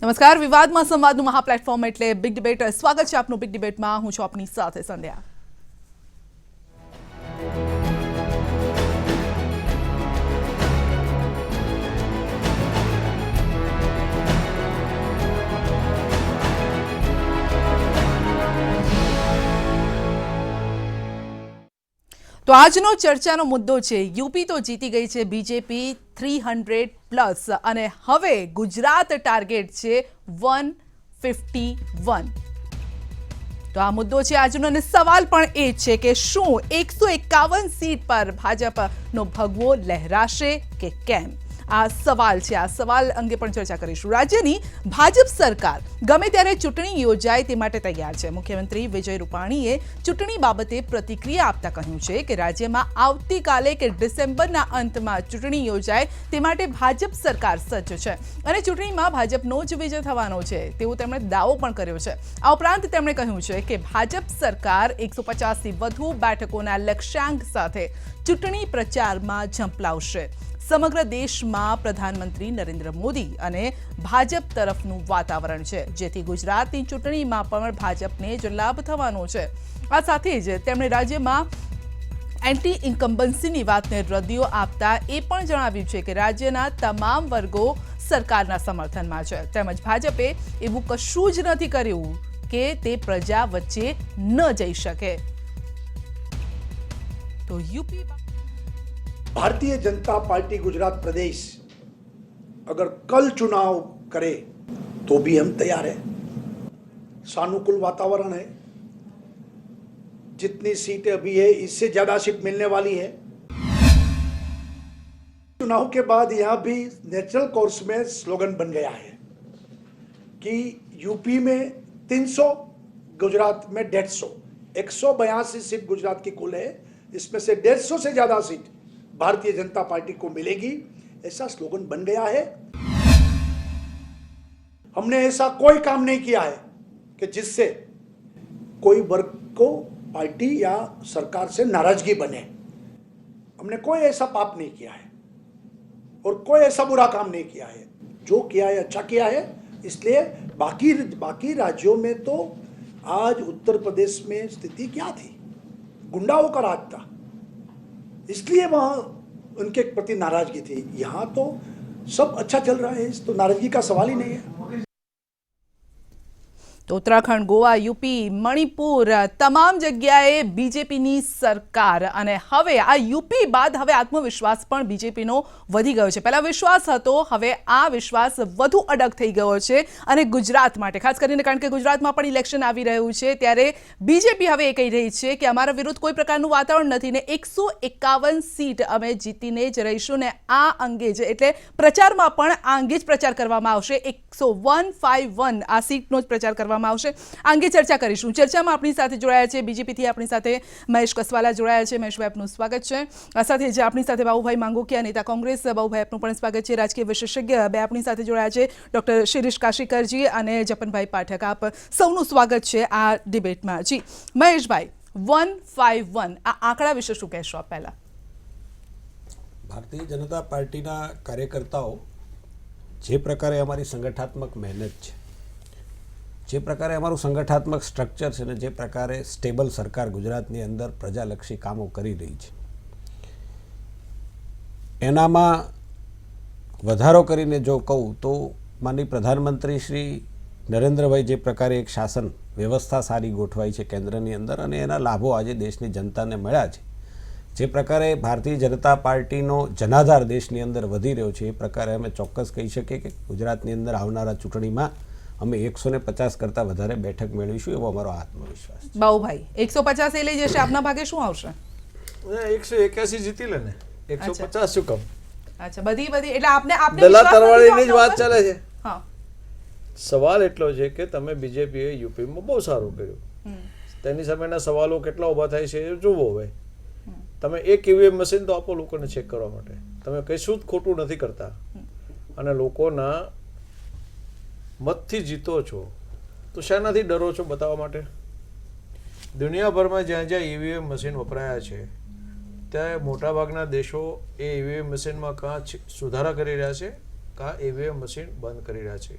નમસ્કાર, વિવાદમાં સંવાદનું મહા પ્લેટફોર્મ એટલે બિગ ડિબેટ. સ્વાગત છે આપનું બિગ ડિબેટમાં. હું છું આપની સાથે સંધ્યા. તો આજનો ચર્ચાનો મુદ્દો છે યુપી તો જીતી ગઈ છે બીજેપી 300+ અને હવે ગુજરાત ટાર્ગેટ છે 151. તો આ મુદ્દો છે આજનો અને સવાલ પણ એ છે કે શું 151 સીટ પર ભાજપનો ભગવો લહેરાશે કે કેમ? આ સવાલ છે. આ સવાલ અંગે પણ ચર્ચા કરીશું. રાજ્યની ભાજપ સરકાર ગમે ત્યારે ચૂંટણી યોજાય તે માટે તૈયાર છે. મુખ્યમંત્રી વિજય રૂપાણીએ ચૂંટણી બાબતે પ્રતિક્રિયા આપતા કહ્યું છે કે રાજ્યમાં આવતીકાલે કે ડિસેમ્બરના અંતમાં ચૂંટણી યોજાય તે માટે ભાજપ સરકાર સજ્જ છે અને ચૂંટણીમાં ભાજપનો જ વિજય થવાનો છે તેવું તેમણે દાવો પણ કર્યો છે. આ ઉપરાંત તેમણે કહ્યું છે કે ભાજપ સરકાર 150થી વધુ બેઠકોના લક્ષ્યાંક સાથે ચૂંટણી પ્રચારમાં ઝંપલાવશે. સમગ્ર દેશમાં પ્રધાનમંત્રી નરેન્દ્ર મોદી અને ભાજપ તરફનું વાતાવરણ છે જેથી ગુજરાતની ચૂંટણીમાં પણ ભાજપને જ લાભ થવાનો છે. આ સાથે જ તેમણે રાજ્યમાં એન્ટી ઇન્કમ્બન્સીની વાતને રદિયો આપતા એ પણ જણાવ્યું છે કે રાજ્યના તમામ વર્ગો સરકારના સમર્થનમાં છે તેમજ ભાજપે એવું કશું જ નથી કર્યું કે તે પ્રજા વચ્ચે ન જઈ શકે. તો યુપી भारतीय जनता पार्टी गुजरात प्रदेश अगर कल चुनाव करे तो भी हम तैयार हैं. सानुकूल वातावरण है. जितनी सीटें अभी है इससे ज्यादा सीट मिलने वाली है. चुनाव के बाद यहाँ भी नेचुरल कोर्स में स्लोगन बन गया है कि यूपी में 300, गुजरात में 150. 182 सीट गुजरात की कुल है, इसमें से 150 से ज्यादा सीट भारतीय जनता पार्टी को मिलेगी. ऐसा स्लोगन बन गया है. हमने ऐसा कोई काम नहीं किया है कि जिससे कोई वर्ग को पार्टी या सरकार से नाराजगी बने. हमने कोई ऐसा पाप नहीं किया है और कोई ऐसा बुरा काम नहीं किया है. जो किया है अच्छा किया है. इसलिए बाकी राज्यों में तो आज उत्तर प्रदेश में स्थिति क्या थी? गुंडाओं का राज था, इसलिए वहाँ उनके प्रति नाराजगी थी. यहाँ तो सब अच्छा चल रहा है, तो नाराजगी का सवाल ही नहीं है. તો ઉત્તરાખંડ, ગોવા, યુપી, મણિપુર તમામ જગ્યાએ બીજેપીની સરકાર અને હવે આ યુપી બાદ હવે આત્મવિશ્વાસ પણ બીજેપીનો વધી ગયો છે. પહેલા વિશ્વાસ હતો, હવે આ વિશ્વાસ વધુ અડગ થઈ ગયો છે અને ગુજરાત માટે ખાસ કરીને કારણ કે ગુજરાતમાં પણ ઇલેક્શન આવી રહ્યું છે ત્યારે બીજેપી હવે એ કહી રહી છે કે અમારા વિરુદ્ધ કોઈ પ્રકારનું વાતાવરણ નથી ને 151 સીટ અમે જીતીને જ રહીશું ને આ અંગે જ એટલે પ્રચારમાં પણ આ અંગે જ પ્રચાર કરવામાં આવશે. 151 આ સીટનો જ પ્રચાર કરવામાં આવશે. આ અંગે ચર્ચા કરીશું. ચર્ચામાં આપણી સાથે જોડાયા છે બીજેપીથી આપણી સાથે મહેશ કસવાલા જોડાયા છે. મહેશભાઈ આપનું સ્વાગત છે. આ સાથે જ આપણી સાથે બાબુભાઈ માંગોકિયા, નેતા કોંગ્રેસ. બાબુભાઈ આપનું પણ સ્વાગત છે. રાજકીય વિશેષજ્ઞ બે આપણી સાથે જોડાયા છે, ડોક્ટર શિરીષ કાશીકરજી અને જપનભાઈ પાઠક. આપ સૌનું સ્વાગત છે આ ડિબેટમાં. જી મહેશભાઈ, 151 આ આંકડા વિશે શું કહેશો આપ? પહેલા ભારતીય જનતા પાર્ટીના કાર્યકર્તાઓ જે પ્રકારે અમારી સંગઠનાત્મક મહેનત છે, જે પ્રકારે અમારું સંગઠનાત્મક સ્ટ્રક્ચર છે ને જે પ્રકારે સ્ટેબલ સરકાર ગુજરાતની અંદર પ્રજાલક્ષી કામો કરી રહી છે એનામાં વધારો કરીને જો કહું તો માનનીય પ્રધાનમંત્રી શ્રી નરેન્દ્રભાઈ જે પ્રકારે એક શાસન વ્યવસ્થા સારી ગોઠવાઈ છે કેન્દ્રની અંદર અને એના લાભો આજે દેશની જનતાને મળ્યા છે, જે પ્રકારે ભારતીય જનતા પાર્ટીનો જનાધાર દેશની અંદર વધી રહ્યો છે એ પ્રકારે અમે ચોક્કસ કહી શકીએ કે ગુજરાતની અંદર આવનારા ચૂંટણીમાં અમે 150 કરતાં વધારે બેઠક મેળવીશું એવો અમારો આત્મવિશ્વાસ છે. બાબુભાઈ 150 એ લઈ જશે, આપના ભાગે શું આવશે? 181 જીતી લે ને, 150 શું કામ? અચ્છા, બધી એટલે આપને દલા તરવાડીની જ વાત ચાલે છે. હા, સવાલ એટલો છે કે તમે બીજેપીએ યુપીમાં બહુ સારું કર્યું, તેની સામેના સવાલો કેટલા ઊભા થાય છે એ જોવો. હવે તમે એક ઈવીએમ મશીન તો આપો લોકોને ચેક કરવા માટે, તમે કશું જ ખોટું નથી કરતા અને લોકોના મતથી જીતો છો તો શાનાથી ડરો છો બતાવવા માટે? દુનિયાભરમાં જ્યાં જ્યાં ઈવીએમ મશીન વપરાયા છે ત્યાં મોટાભાગના દેશો એ ઈવીએમ મશીનમાં કાં સુધારા કરી રહ્યા છે કાં ઈવીએમ મશીન બંધ કરી રહ્યા છે.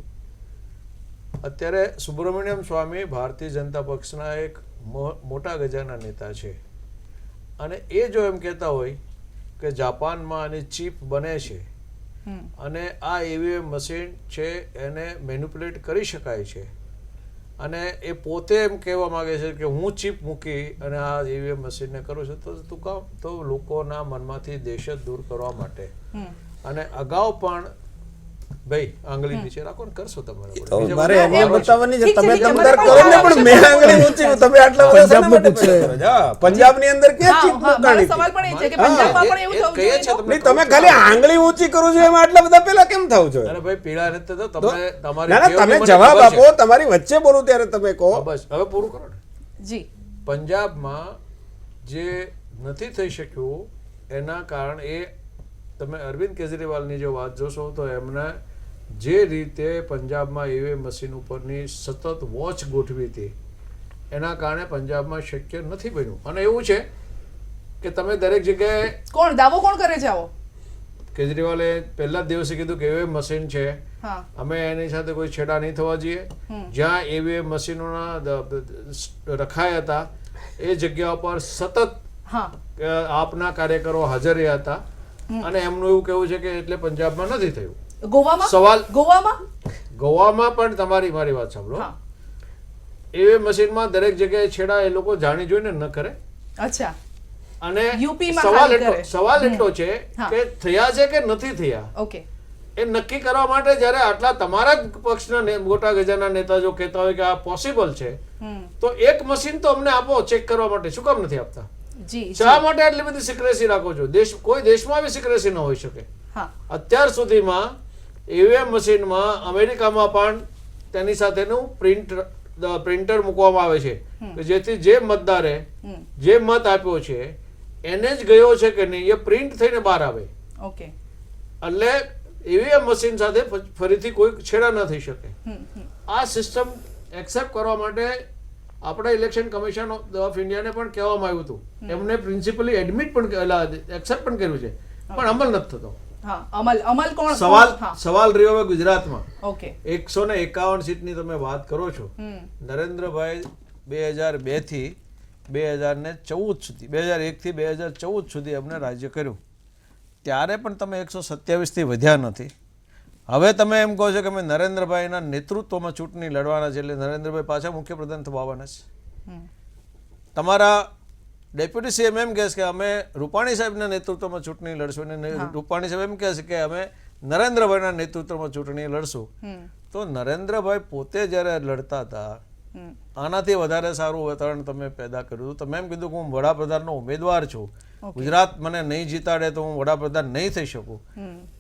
અત્યારે સુબ્રમણ્યમ સ્વામી ભારતીય જનતા પક્ષના એક મોટા ગજાના નેતા છે, અને એ જો એમ કહેતા હોય કે જાપાનમાં આની ચીપ બને છે અને આ ઈવીએમ મશીન છે એને મેન્યુપ્યુલેટ કરી શકાય છે, અને એ પોતે એમ કહેવા માંગે છે કે હું ચીપ મૂકી અને આ ઈવીએમ મશીનને કરું છું, તો તું કામ તો લોકોના મનમાંથી દહેશત દૂર કરવા માટે. અને અગાઉ પણ ભાઈ આંગળી નીચે રાખો ને કરશો તમારે મારે એમને બતાવવાની છે, તમે દમદાર કરો ને, પણ મેં આંગળી ઊંચી તમે આટલા બધા શેના માટે પૂછો છો? પંજાબની અંદર ક્યાં ચીપ મુકાણી સવાલ પણ એ છે કે પંજાબમાં પણ એવું થવું કહીએ જોઈએ છે તો? નહીં, તમે ખાલી આંગળી ઊંચી કરો છો એમાં આટલા બધા પેલા કેમ થાવ છો? અરે ભાઈ પીળા નથી તો તમે તમારી ના ના, ટેવની તમે મને જવાબ ખબર છે. આપો, તમારી વચ્ચે બોલું ત્યારે તમે કહો. બસ હવે પૂરું કરો ને. જી પંજાબમાં જે નથી થઈ શક્યું એના કારણ એ તમે અરવિંદ કેજરીવાલની જો વાત જોશો તો એમને જે રીતે પંજાબમાં ઈવીએમ મશીન ઉપરની સતત વોચ ગોઠવી હતી એના કારણે પંજાબમાં શક્ય નથી બન્યું. અને એવું છે કે તમે દરેક જગ્યાએ કોણ દાવો કોણ કરે છે આવો? કેજરીવાલે પહેલા જ દિવસે કીધું કે ઈવીએમ મશીન છે, હા અમે એની સાથે કોઈ છેડા નહીં થવા જોઈએ. જ્યાં ઈવીએમ મશીનોના રખાયા હતા એ જગ્યા પર સતત હા આપના કાર્યકરો હાજર રહ્યા હતા, અને એમનું એવું કહેવું છે કે એટલે પંજાબમાં નથી થયું. ગોવામાં સવાલ ગોવામાં પણ મારી વાત સાંભળો, હા ઈવીએમ મશીનમાં દરેક જગ્યાએ છેડા એ લોકો જાણી જોઈને ન કરે. અચ્છા અને યુપીમાં સવાલ એટલો છે હા. કે થયા છે કે નથી થયા ઓકે એ નક્કી કરવા માટે જ્યારે આટલા તમારા જ પક્ષના મોટા ગજાના નેતા જો કહેતા હોય કે આ પોસિબલ છે, તો એક મશીન તો અમને આપો ચેક કરવા માટે, શું કામ નથી આપતા? જી શા માટે આટલી બધી સિક્રેસી રાખો છો? કોઈ દેશમાં આવી સિક્રેસી ન હોઈ શકે. હા અત્યાર સુધીમાં ઈવીએમ મશીનમાં અમેરિકામાં પણ તેની સાથેનું પ્રિન્ટર મૂકવામાં આવે છે કે જેથી જે મતદારે જે મત આપ્યો છે એને જ ગયો છે કે નહીં એ પ્રિન્ટ થઈને બહાર આવે. ઓકે એટલે ઈવીએમ મશીન સાથે ફરીથી કોઈ છેડા ન થઈ શકે. આ સિસ્ટમ એક્સેપ્ટ કરવા માટે આપણા ઇલેક્શન કમિશન ઓફ ઇન્ડિયાને પણ કહેવામાં આવ્યું હતું, એમને પ્રિન્સિપલી એડમિટ પણ એક્સેપ્ટ પણ કર્યું છે, પણ અમલ નથી થતો. હા અમલ કોણ? સવાલ રહ્યો હવે ગુજરાતમાં. ઓકે 151 સીટની તમે વાત કરો છો. નરેન્દ્રભાઈ 2002 થી 2014 સુધી 2001 થી 2014 સુધી અમને રાજ્ય કર્યું, ત્યારે પણ તમે 127 થી વધ્યા નથી. હવે તમે એમ કહો છો કે અમે નરેન્દ્રભાઈના નેતૃત્વમાં ચૂંટણી લડવાના છે, એટલે નરેન્દ્રભાઈ પાછા મુખ્યપ્રધાન થવા આવવાના છે. તમારા ડેપ્યુટી સીએમ એમ કહે છે કે અમે રૂપાણી સાહેબના નેતૃત્વમાં ચૂંટણી લડશું, અને રૂપાણી સાહેબ એમ કહે છે કે અમે નરેન્દ્રભાઈના નેતૃત્વમાં ચૂંટણી લડશું. તો નરેન્દ્રભાઈ પોતે જ્યારે લડતા હતા આનાથી વધારે સારું વાતાવરણ તમે પેદા કર્યું. તમે એમ કીધું કે હું વડાપ્રધાનનો ઉમેદવાર છું, ગુજરાત મને નહીં જીતાડે તો હું વડાપ્રધાન નહીં થઈ શકું.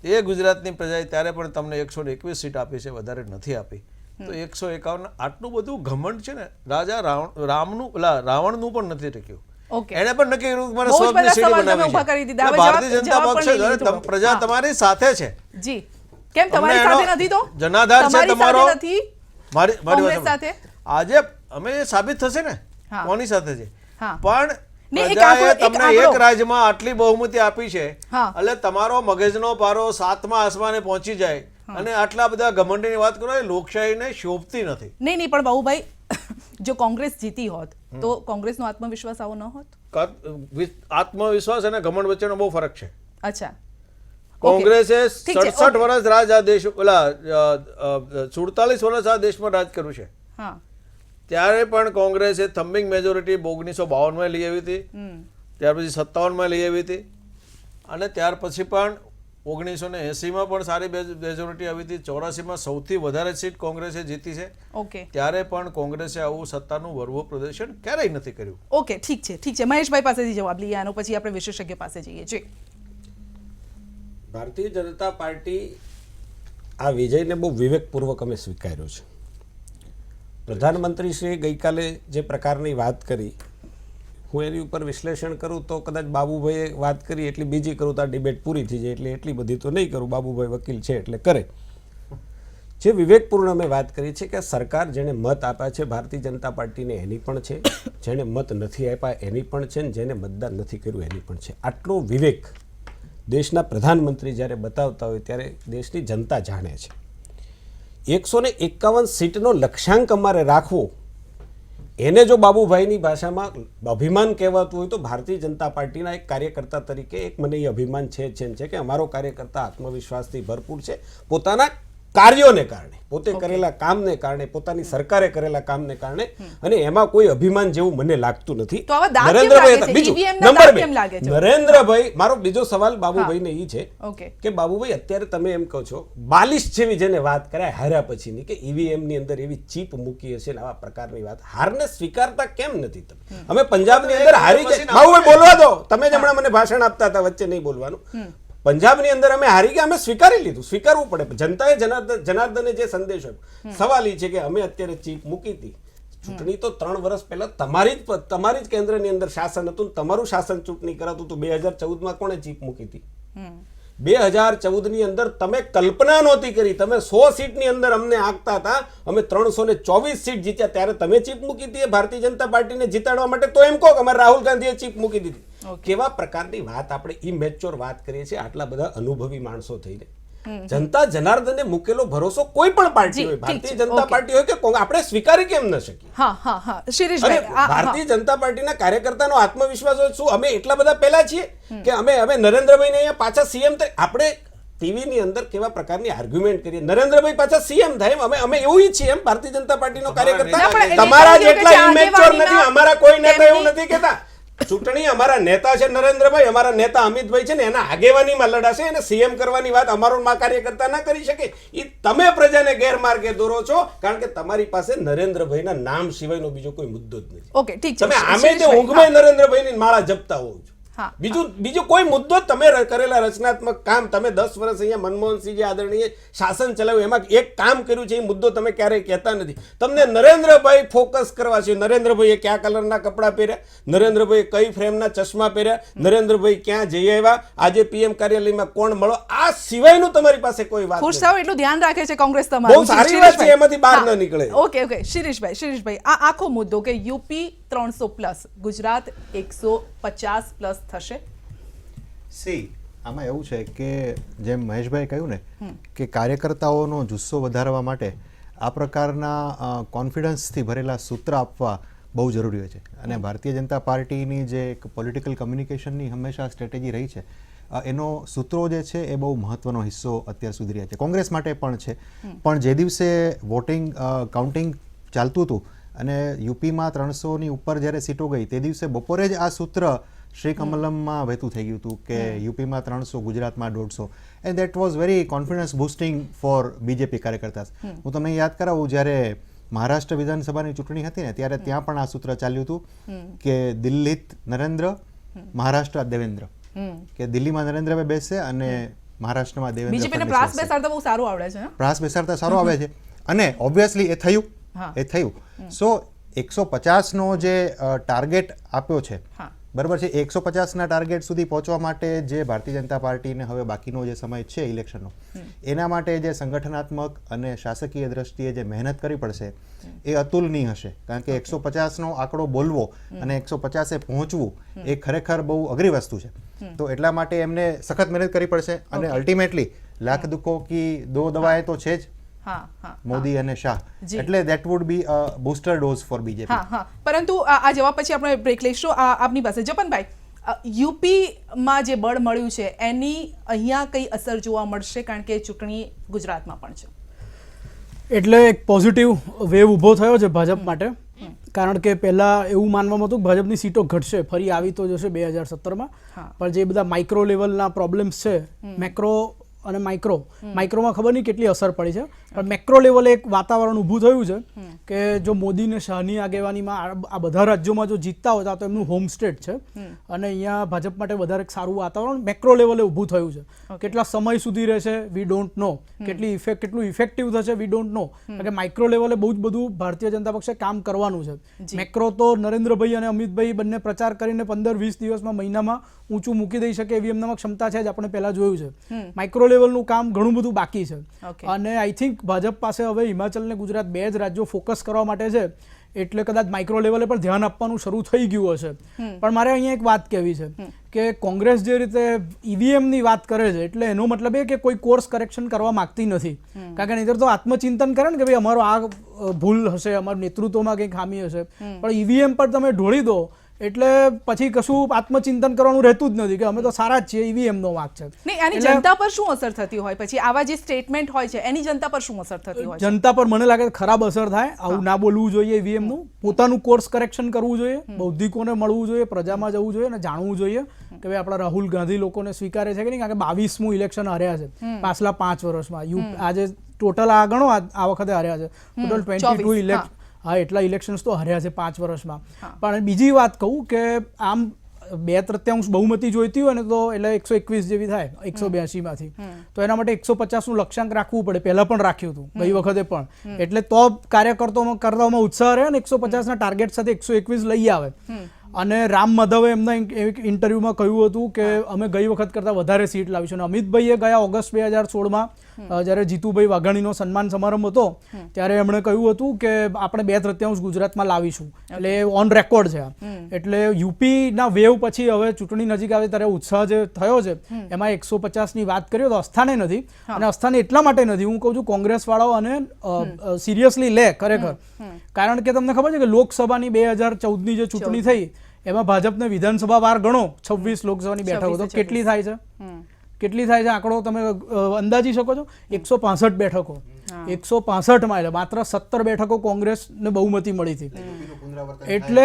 એ ગુજરાતની પ્રજાએ ત્યારે પણ તમને 121 સીટ આપી છે, વધારે નથી આપી. તો 151 આટલું બધું ઘમંડ છે ને, રાજા રાવણનું પણ નથી ટક્યું. એને પણ નક્કી કર્યું મને સ્વર્ગની સીડી બનાવી છે. ભારતીય જનતા પક્ષ પ્રજા તમારી સાથે છે. જી કેમ તમારી સાથે નથી? તો જનાધાર છે તમારો. મારી સાથે આજે અમે સાબિત થશે ને કોની સાથે છે. પણ નહીં, પ્રજાએ તમને એક રાજ્યમાં આટલી બહુમતી આપી છે, એટલે તમારો મગજનો પારો 7મા આસમાને પહોંચી જાય અને આટલા બધા ઘમંડની વાત કરો, એ લોકશાહીને શોભતી નથી. નહીં પણ બાબુભાઈ, જો કોંગ્રેસ જીતી હોત તો કોંગ્રેસનો આત્મવિશ્વાસ આવો ન હોત? આત્મવિશ્વાસ અને ઘમંડ વચ્ચેનો બહુ ફરક છે. અચ્છા કોંગ્રેસે 67 વર્ષ રાજ આ દેશ 47 વર્ષ આ દેશમાં રાજ કર્યું છે. ત્યારે પણ કોંગ્રેસે થમ્બિંગ મેજોરિટી 1952માં લઈ આવી હતી, ત્યાર પછી 57માં લઈ આવી હતી, અને ત્યાર પછી પણ 1980માં પણ સારી મેજોરિટી આવી હતી. 84માં સૌથી વધારે સીટ કોંગ્રેસે જીતી છે. ત્યારે પણ કોંગ્રેસે આવું સત્તાનું વરવું પ્રદર્શન ક્યારેય નથી કર્યું. ઓકે ઠીક છે મહેશભાઈ પાસેથી જવાબ લઈએ આનો, પછી આપણે વિશેષજ્ઞ પાસે જઈએ છીએ. ભારતીય જનતા પાર્ટી આ વિજયને બહુ વિવેકપૂર્વક અમે સ્વીકાર્યો છે. પ્રધાનમંત્રીશ્રીએ ગઈકાલે જે પ્રકારની વાત કરી, હું એની ઉપર વિશ્લેષણ કરું તો કદાચ બાબુભાઈએ વાત કરી એટલી બીજી કરું તો આ ડિબેટ પૂરી થઈ જાય, એટલે એટલી બધી તો નહીં કરું. બાબુભાઈ વકીલ છે એટલે કરે. જે વિવેકપૂર્ણ અમે વાત કરી છે કે સરકાર જેણે મત આપ્યા છે ભારતીય જનતા પાર્ટીને એની પણ છે, જેણે મત નથી આપ્યા એની પણ છે, જેને મતદાન નથી કર્યું એની પણ છે. આટલો વિવેક દેશના પ્રધાનમંત્રી જ્યારે બતાવતા હોય ત્યારે દેશની જનતા જાણે છે. 151 સીટનો લક્ષ્યાંક અમારે રાખવો, એને જો બાબુભાઈની ભાષામાં અભિમાન કહેવાતું હોય તો ભારતીય જનતા પાર્ટીના એક કાર્યકર્તા તરીકે એક મને એ અભિમાન છે કે અમારો કાર્યકર્તા આત્મવિશ્વાસથી ભરપૂર છે, પોતાના કાર્યોને કારણે, પોતે કરેલા કામને કારણે, પોતાની સરકારે કરેલા કામને કારણે, અને એમાં કોઈ અભિમાન જેવું મને લાગતું નથી. તો આવા દાગ કેમ લાગે છે? બીજું EVM ના નંબર દાગ 2, કેમ લાગે છે? નરેન્દ્રભાઈ, મારો બીજો સવાલ બાબુભાઈને એ છે ઓકે કે બાબુભાઈ અત્યારે તમે એમ કહો છો બાલિશ જેવી જેને વાત કરાય હાર્યા પછીની, કે ઈવીએમ ની અંદર એવી ચીપ મૂકી હશે ને આવા પ્રકારની વાત, હારને સ્વીકારતા કેમ નથી તમે? અમે પંજાબની અંદર હારી ગયા, બાબુભાઈ બોલવા દો, તમે જ હમણાં મને ભાષણ આપતા હતા, વચ્ચે નહીં બોલવાનું. પંજાબની અંદર અમે હારી ગયા, અમે સ્વીકારી લીધું, સ્વીકારવું પડે. જનતાએ જનાર્દને જે સંદેશ આપ્યો, સવાલ એ છે કે અમે અત્યારે ચીપ મૂકી હતી, ચૂંટણી તો 3 વર્ષ પહેલા તમારી જ કેન્દ્રની અંદર શાસન હતું, તમારું શાસન ચૂંટણી કરાતું હતું. 2014માં કોણે ચીપ મૂકી હતી? 2014 ની અંદર તમે કલ્પના નહોતી કરી, તમે 100 સીટની અંદર અમને આંકતા હતા, અમે 324 સીટ જીત્યા, ત્યારે તમે ચીપ મૂકી હતી ભારતીય જનતા પાર્ટીને જીતાડવા માટે. તો એમ કહો કે અમારે રાહુલ ગાંધીએ ચીપ મૂકી દીધી. કેવા પ્રકારની વાત, આપણે ઇમેચ્યોર વાત કરીએ છીએ આટલા બધા અનુભવી માણસો થઈને. જનતા જનાર્દને મૂકેલો ભરોસો કોઈ પણ પાર્ટી હોય, ભારતીય જનતા પાર્ટી હોય કે આપણે સ્વીકારી કેમ ન શકીએ? શિરીષભાઈ, ભારતીય જનતા પાર્ટીના કાર્યકર્તાનો આત્મવિશ્વાસ હોય, શું અમે એટલા બધા પહેલા છીએ કે અમે નરેન્દ્રભાઈને અહીંયા પાછા સીએમ આપણે ટીવી ની અંદર કેવા પ્રકારની આર્ગ્યુમેન્ટ કરીએ, નરેન્દ્રભાઈ પાછા સીએમ થાય, અમે એવું ઈચ્છીએ એમ ભારતીય જનતા પાર્ટીનો કાર્યકર્તા. તમારા જેટલા ઇમેચ્યોર નથી, અમારા કોઈ નેતા એવું નથી કહેતા ચૂંટણી અમારા નેતા છે નરેન્દ્રભાઈ, અમારા નેતા અમિતભાઈ છે ને, એના આગેવાનીમાં લડાશે, એને સીએમ કરવાની વાત અમારો કાર્યકર્તા ના કરી શકે. એ તમે પ્રજાને ગેરમાર્ગે દોરો છો, કારણ કે તમારી પાસે નરેન્દ્રભાઈના નામ સિવાયનો બીજો કોઈ મુદ્દો જ નથી. ઓકે ઠીક છે, તમે આમે તે ઊંઘમાં નરેન્દ્રભાઈની માળા જપતા હોવ છો. બીજો કોઈ મુદ્દો તમે કરેલા રચનાત્મક કામ, તમે 10 વર્ષ અહીંયા મનમોહનસિંહ જે આદરણીય શાસન ચલાવ્યું એમાં એક કામ કર્યું છે, એ મુદ્દો તમે ક્યારેય કહેતા નથી. તમને નરેન્દ્રભાઈ ફોકસ કરવા છે, નરેન્દ્રભાઈએ કયા કલરના કપડાં પહેર્યા, નરેન્દ્રભાઈએ કઈ ફ્રેમના ચશ્મા પહેર્યા, નરેન્દ્રભાઈ ક્યાં જઈ આવ્યા, આજે પીએમ કાર્યાલયમાં કોણ મળો, આ સિવાયનું તમારી પાસે કોઈ વાત ખુશ થાવ એટલું ધ્યાન રાખે છે કોંગ્રેસ તમારું. બહુ સારી વાત છે, એમાંથી બહાર ન નીકળે. ઓકે શિરીષભાઈ, આ આખો મુદ્દો કે યુપી 300+, ગુજરાત 150+ થશે. આમાં એવું છે કે જેમ મહેશભાઈ કહ્યું ને કે કાર્યકર્તાઓનો જુસ્સો વધારવા માટે આ પ્રકારના કોન્ફિડન્સથી ભરેલા સૂત્ર આપવા બહુ જરૂરી હોય છે. અને ભારતીય જનતા પાર્ટીની જે એક પોલિટિકલ કમ્યુનિકેશનની હંમેશા સ્ટ્રેટેજી રહી છે, એનો સૂત્રો જે છે એ બહુ મહત્વનો હિસ્સો અત્યાર સુધી રહ્યા છે, કોંગ્રેસ માટે પણ છે. પણ જે દિવસે વોટિંગ કાઉન્ટિંગ ચાલતું હતું અને યુપીમાં 300ની ઉપર જ્યારે સીટો ગઈ, તે દિવસે બપોરે જ આ સૂત્ર શ્રી કમલમમાં વહેતું થઈ ગયું હતું કે યુપીમાં 300, ગુજરાતમાં 150. And that was very confidence boosting four BJP કાર્યકર્તા. હું તમને યાદ કરાવું, જ્યારે મહારાષ્ટ્ર વિધાનસભાની ચૂંટણી હતી ને, ત્યારે ત્યાં પણ આ સૂત્ર ચાલ્યું હતું કે દિલ્હીત નરેન્દ્ર, મહારાષ્ટ્ર દેવેન્દ્ર, કે દિલ્હીમાં નરેન્દ્રભાઈ બેસે અને મહારાષ્ટ્રમાં દેવેન્દ્ર. બીજેપીને પ્રાસ બેસાડતા બહુ સારું આવડે છે, પ્રાસ બેસાડતા સારું આવે છે. અને ઓબ્વિયસલી એ થયું. સો 150નો જે ટાર્ગેટ આપ્યો છે, બરાબર છે, 150ના ટાર્ગેટ સુધી પહોંચવા માટે જે ભારતીય જનતા પાર્ટીને હવે બાકીનો જે સમય છે ઇલેક્શનનો, એના માટે જે સંગઠનાત્મક અને શાસકીય દ્રષ્ટિએ જે મહેનત કરવી પડશે એ અતુલનીય હશે. કારણ કે 150નો આંકડો બોલવો અને 150એ પહોંચવું એ ખરેખર બહુ અઘરી વસ્તુ છે. તો એટલા માટે એમને સખત મહેનત કરવી પડશે. અને અલ્ટિમેટલી લાખ દુઃખો કી દો દવાએ તો છે જ, મોદી અને શાહ, એટલે that would be a booster dose four BJP. પરંતુ આ જવાબ પછી આપણે બ્રેક લઈશું. આપની પાસે જપનભાઈ, યુપીમાં જે બળ મળ્યું છે એની અહીંયા કઈ અસર જોવા મળશે? કારણ કે ચૂંટણી ગુજરાતમાં પણ છે, એટલે એક પોઝિટિવ વેવ ઊભો થયો છે ભાજપ માટે. કારણ કે પહેલાં એવું માનવામાં હતું કે ભાજપની સીટો ઘટશે, ફરી આવી તો જશે 2017માં, પણ જે બધા માઇક્રો લેવલના પ્રોબ્લેમ્સ છે, મેક્રો અને માઇક્રોમાં ખબર નહીં કેટલી અસર પડી છે, પણ મેક્રો લેવલે એક વાતાવરણ ઊભું થયું છે કે જો મોદી ને શાહની આગેવાનીમાં આ બધા રાજ્યોમાં જો જીતતા હોય તો એમનું હોમ સ્ટેટ છે અને અહીંયા ભાજપ માટે વધારે સારું વાતાવરણ મેક્રો લેવલે ઊભું થયું છે. કેટલા સમય સુધી રહેશે વી ડોન્ટ નો, કેટલું ઇફેક્ટિવ થશે વી ડોન્ટ નો, કારણ કે માઇક્રો લેવલે બહુ જ બધું ભારતીય જનતા પક્ષે કામ કરવાનું છે. મેક્રો તો નરેન્દ્રભાઈ અને અમિતભાઈ બંને પ્રચાર કરીને 15-20 દિવસમાં, મહિનામાં ઊંચું મૂકી દઈ શકે એવી એમનામાં ક્ષમતા છે જ, આપણે પહેલા જોયું છે. માઇક્રો લેવલનું કામ ઘણું બધું બાકી છે અને આઈ થિંક ભાજપ પાસે હવે હિમાચલ ને ગુજરાત 2 જ રાજ્યો ફોકસ કરવા માટે છે. એટલે કદાચ માઇક્રો લેવલે પણ ધ્યાન આપવાનું શરૂ થઈ ગયું હશે. પણ મારે અહીંયા એક વાત કહેવી છે કે કોંગ્રેસ જે રીતે ઈવીએમની વાત કરે છે એટલે એનો મતલબ એ કે કોઈ કોર્સ કરેક્શન કરવા માંગતી નથી. કારણ કે નહીંતર તો આત્મચિંતન કરે ને કે ભાઈ અમારો આ ભૂલ હશે, અમારા નેતૃત્વમાં કંઈ ખામી હશે, પણ ઈવીએમ પર તમે ઢોળી દો એટલે પછી કશું આત્મચિંતન કરવાનું રહેતું જ નથી કે અમે તો સારા જ છીએ, ઈવીએમનો વાંક છે. નહીં, આની જનતા પર શું અસર થતી હોય પછી આવા જે સ્ટેટમેન્ટ હોય છે એની જનતા પર શું અસર થતી હોય? જનતા પર મને લાગે ખરાબ અસર થાય. આવું ના બોલવું જોઈએ ઈવીએમનું, પોતાનું કોર્સ કરેક્શન કરવું જોઈએ, બૌદ્ધિકોને મળવું જોઈએ, પ્રજામાં જવું જોઈએ અને જાણવું જોઈએ કે ભાઈ આપણા રાહુલ ગાંધી લોકોને સ્વીકારે છે કે નહીં. કારણ કે 22મું ઇલેક્શન હાર્યા છે પાછલા 5 વર્ષમાં. આજે ટોટલ આ ગણો આ વખતે હાર્યા છે ટોટલ 22 ઇલેક્શન. હા, એટલા ઇલેક્શન્સ તો હાર્યા છે 5 વર્ષમાં. પણ બીજી વાત કહું કે આમ 2/3 બહુમતી જોઈતી હોય ને તો એટલે 121 જેવી થાય 182માંથી, તો એના માટે 150નું લક્ષ્યાંક રાખવું પડે. પહેલા પણ રાખ્યું હતું, ગઈ વખતે પણ. એટલે તો કાર્યકર્તાઓમાં ઉત્સાહ રહે ને 150ના ટાર્ગેટ સાથે 121 લઈ આવે. અને રામ માધવે એમના એક ઇન્ટરવ્યુમાં કહ્યું હતું કે અમે ગઈ વખત કરતાં વધારે સીટ લાવીશું. અને અમિતભાઈએ ગયા ઓગસ્ટ 2016માં જ્યારે જીતુભાઈ વાઘાણીનો સન્માન સમારંભ હતો ત્યારે એમણે કહ્યું હતું કે આપણે 2/3 ગુજરાતમાં લાવીશું. એટલે ઓન રેકોર્ડ છે. એટલે યુપીના વેવ પછી હવે ચૂંટણી નજીક આવે ત્યારે ઉત્સાહ જે થયો છે એમાં 150ની વાત કરીએ તો અસ્થાને નથી. અને અસ્થાને એટલા માટે નથી, હું કહું છું કોંગ્રેસ વાળાઓ અને સિરિયસલી લે ખરેખર. કારણ કે તમને ખબર છે કે લોકસભાની 2014ની જે ચૂંટણી થઈ એમાં ભાજપને વિધાનસભા વાર ગણો 26 લોકસભાની બેઠકો તો કેટલી થાય છે? કેટલી થાય છે આંકડો તમે અંદાજી શકો છો? 165 બેઠકો. 165માં એટલે માત્ર 17 બેઠકો કોંગ્રેસને બહુમતી મળી હતી. એટલે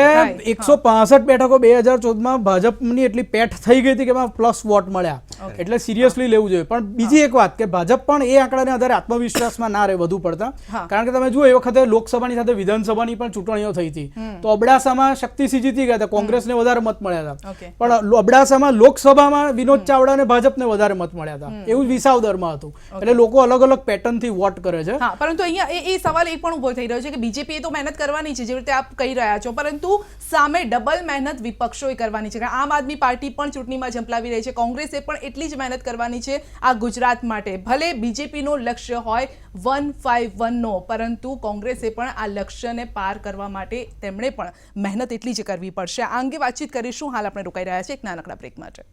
165 બેઠકો 2014માં ભાજપની એટલી પેઠ થઈ ગઈ હતી કે એમાં પ્લસ વોટ મળ્યા. એટલે સિરિયસલી લેવું જોઈએ. પણ બીજી એક વાત કે ભાજપ પણ એ આંકડાને આધારે આત્મવિશ્વાસમાં ના રહે વધુ પડતા. કારણ કે તમે જુઓ એ વખતે લોકસભાની સાથે વિધાનસભાની પણ ચૂંટણીઓ થઈ હતી તો અબડાસામાં શક્તિસિંહ જીતી ગયા હતા, કોંગ્રેસને વધારે મત મળ્યા હતા. પણ અબડાસામાં લોકસભામાં વિનોદ ચાવડા અને ભાજપને વધારે મત મળ્યા હતા. એવું વિસાવદરમાં હતું. એટલે લોકો અલગ અલગ પેટર્નથી વોટ કરે છે. હા, પરંતુ અહીંયા એ સવાલ એ પણ ઉભો થઈ રહ્યો છે કે બીજેપી તો મહેનત કરવાની છે જેવી રીતે આપ કહી રહ્યા છો, પરંતુ સામે ડબલ મહેનત વિપક્ષોએ કરવાની છે. આમ આદમી પાર્ટી પણ ચૂંટણીમાં ઝંપલાવી રહી છે, કોંગ્રેસે પણ એટલી જ મહેનત કરવાની છે આ ગુજરાત માટે. ભલે બીજેપીનો લક્ષ્ય હોય 151નો, પરંતુ કોંગ્રેસે પણ આ લક્ષ્યને પાર કરવા માટે તેમણે પણ મહેનત એટલી જ કરવી પડશે. આ અંગે વાતચીત કરીશું. હાલ આપણે રોકાઈ રહ્યા છીએ એક નાનકડા બ્રેક માટે.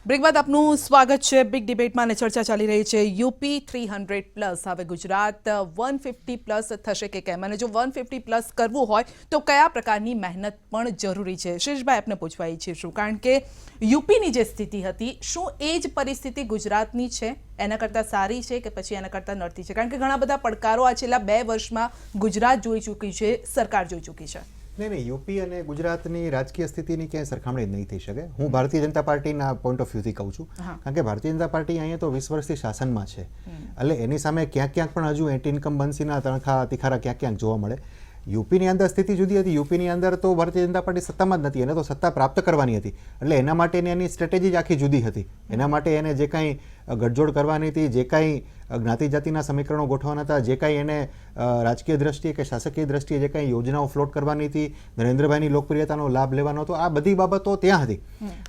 બ્રેક બાદ આપનું સ્વાગત છે બિગ ડિબેટમાં. અને ચર્ચા ચાલી રહી છે યુપી 300+. હવે ગુજરાત 150+ થશે કે કેમ, અને જો 150+ કરવું હોય તો કયા પ્રકારની મહેનત પણ જરૂરી છે? શીર્ષભાઈ આપને પૂછવા ઈચ્છીશું. કારણ કે યુપીની જે સ્થિતિ હતી, શું એ જ પરિસ્થિતિ ગુજરાતની છે? એના કરતાં સારી છે કે પછી એના કરતાં નડતી છે? કારણ કે ઘણા બધા પડકારો આ છેલ્લા 2 વર્ષમાં ગુજરાત જોઈ ચૂકી છે, સરકાર જોઈ ચૂકી છે. નહીં, યુપી અને ગુજરાતની રાજકીય સ્થિતિની ક્યાંય સરખામણી જ નહીં થઈ શકે. હું ભારતીય જનતા પાર્ટીના પોઈન્ટ ઓફ વ્યૂથી કહું છું. કારણ કે ભારતીય જનતા પાર્ટી અહીંયા તો 20 વર્ષથી શાસનમાં છે. એટલે એની સામે ક્યાંક પણ હજુ એન્ટી ઇન્કમ્બન્સીના તણખા તિખારા ક્યાંક જોવા મળે. યુપીની અંદર સ્થિતિ જુદી હતી. યુપીની અંદર તો ભારતીય જનતા પાર્ટી સત્તામાં જ નથી, એને તો સત્તા પ્રાપ્ત કરવાની હતી. એટલે એના માટેની એની સ્ટ્રેટેજી જ આખી જુદી હતી. એના માટે એને જે કાંઈ ગઠજોડ કરવાની હતી, જે કાંઈ જ્ઞાતિ જાતિના સમીકરણો ગોઠવવાના હતા, જે કાંઈ એને રાજકીય દ્રષ્ટિએ કે શાસકીય દ્રષ્ટિએ જે કાંઈ યોજનાઓ ફ્લોટ કરવાની હતી, નરેન્દ્રભાઈની લોકપ્રિયતાનો લાભ લેવાનો હતો, આ બધી બાબતો ત્યાં હતી.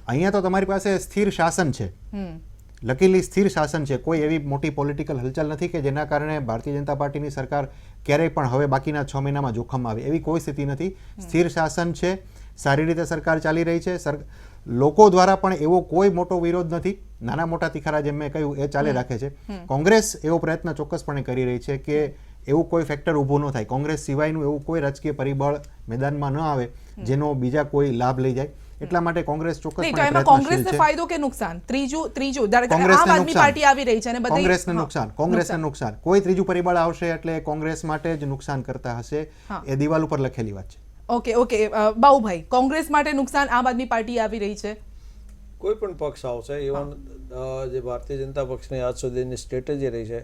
અહીંયા તો તમારી પાસે સ્થિર શાસન છે, લકીલી સ્થિર શાસન છે. કોઈ એવી મોટી પોલિટિકલ હલચલ નથી કે જેના કારણે ભારતીય જનતા પાર્ટીની સરકાર ક્યારેય પણ હવે બાકીના 6 મહિનામાં જોખમમાં આવે, એવી કોઈ સ્થિતિ નથી. સ્થિર શાસન છે, સારી રીતે સરકાર ચાલી રહી છે. લોકો દ્વારા પણ એવો કોઈ મોટો વિરોધ નથી. નાના મોટા તિખારા જેમ મેં કહ્યું એ ચાલે રાખે છે. કોંગ્રેસ એવો પ્રયત્ન ચોક્કસપણે કરી રહી છે કે એવું કોઈ ફેક્ટર ઊભું ન થાય, કોંગ્રેસ સિવાયનું એવું કોઈ રાજકીય પરિબળ મેદાનમાં ન આવે જેનો બીજા કોઈ લાભ લઈ જાય. એટલા માટે કોંગ્રેસ ચોક્કસપણે પ્રયત્નશીલ છે. કોંગ્રેસને ફાયદો કે નુકસાન? ત્રીજું આમ આદમી પાર્ટી આવી રહી છે અને બધી કોંગ્રેસને નુકસાન. કોઈ ત્રીજું પરિબળ આવશે એટલે કોંગ્રેસ માટે જ નુકસાન કરતા હશે, એ દિવાલ ઉપર લખેલી વાત છે. ઓકે બાઉભાઈ, કોંગ્રેસ માટે નુકસાન, આમ આદમી પાર્ટી આવી રહી છે. કોઈ પણ પક્ષ આવશે, ઇવન જે ભારતીય જનતા પક્ષની આજ સુધીની સ્ટ્રેટેજી રહી છે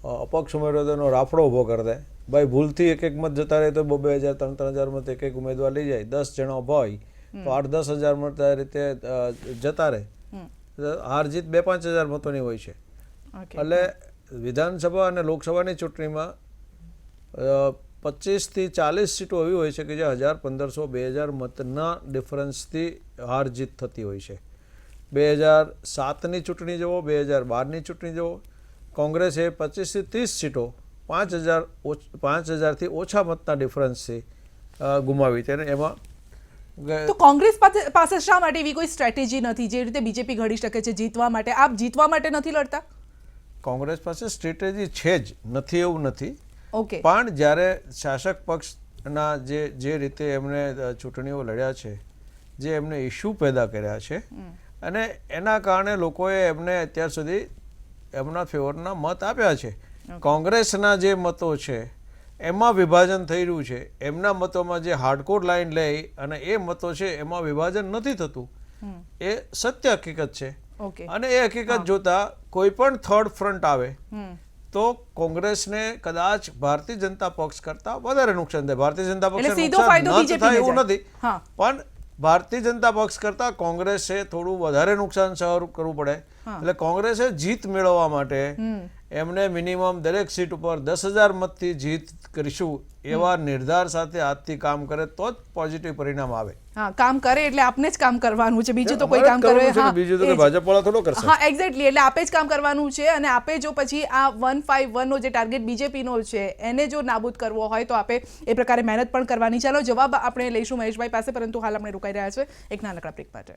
અપક્ષ ઉમેદવારોનો રાફડો ઊભો કરી દે. ભાઈ ભૂલથી એક મત જતા રહે તો 2,000 3,000 મત એક ઉમેદવાર લઈ જાય, 10 જણા ઊભા હોય તો 8-10,000 મત આ રીતે જતા રહે. હાર જીત 2-5 હજાર મતોની હોય છે. એટલે વિધાનસભા અને લોકસભાની ચૂંટણીમાં 25 થી 40 સીટો એવી હોય છે કે જે 1,000, 1,500, 2,000 મતના ડિફરન્સથી હાર જીત થતી હોય છે. 2007ની ચૂંટણી જુઓ, 2012ની ચૂંટણી જુઓ, કોંગ્રેસે 25 થી 30 સીટો 5,000થી ઓછા મતના ડિફરન્સથી ગુમાવી છે. અને એમાં તો કોંગ્રેસ પાસે શા માટે એવી કોઈ સ્ટ્રેટેજી નથી જે રીતે બીજેપી ઘડી શકે છે જીતવા માટે? આપ જીતવા માટે નથી લડતા? કોંગ્રેસ પાસે સ્ટ્રેટેજી છે જ નથી એવું નથી, ઓકે, પણ જ્યારે શાસક પક્ષના જે રીતે એમણે ચૂંટણીઓ લડ્યા છે, જે એમને ઇસ્યુ પેદા કર્યા છે, અને એના કારણે લોકોએ એમને અત્યાર સુધી એમના ફેવરના મત આપ્યા છે. કોંગ્રેસના જે મતો છે એમાં વિભાજન થઈ રહ્યું છે. એમના મતોમાં જે હાર્ડકોર લાઈન લઈ અને એ મતો છે એમાં વિભાજન નથી થતું, એ સત્ય હકીકત છે. ઓકે, અને એ હકીકત જોતા કોઈ પણ થર્ડ ફ્રન્ટ આવે તો કોંગ્રેસને કદાચ ભારતીય જનતા પક્ષ કરતા વધારે નુકસાન થાય. ભારતીય જનતા એટલે પક્ષને સીધો નુકસાન ફાયદો ન BJP થાય ને એવું જાય. નથી, હા. પણ ભારતીય જનતા પક્ષ કરતા કોંગ્રેસે થોડું વધારે નુકસાન સહન કરવું પડે. એટલે કોંગ્રેસે જીત મેળવવા માટે એમને મિનિમમ દરેક સીટ ઉપર 10,000 મતથી જીત કરીશું એવા નિર્ધાર સાથે આજથી કામ કરે તો જ પોઝિટિવ પરિણામ આવે. હા, કામ કરે એટલે આપને જ કામ કરવાનું છે, બીજું તો કોઈ અમારે કામ જ કરવું કરે? છે કે હા, બીજું તો એ કોઈ જ. ભાજપવાળા થોડો કરશે. હા, એક્ઝેક્ટલી, એટલે આપે જ કામ કરવાનું છે. અને આપે જો પછી આ 151 નો જે ટાર્ગેટ બીજેપીનો છે એને જો નાબૂદ કરવો હોય તો આપે એ પ્રકારે મહેનત પણ કરવાની. ચાલો જવાબ આપણે લઈશું મહેશભાઈ પાસે, પરંતુ હાલ આપણે રોકાઈ રહ્યા છે એક નાનકડા બ્રેક માટે.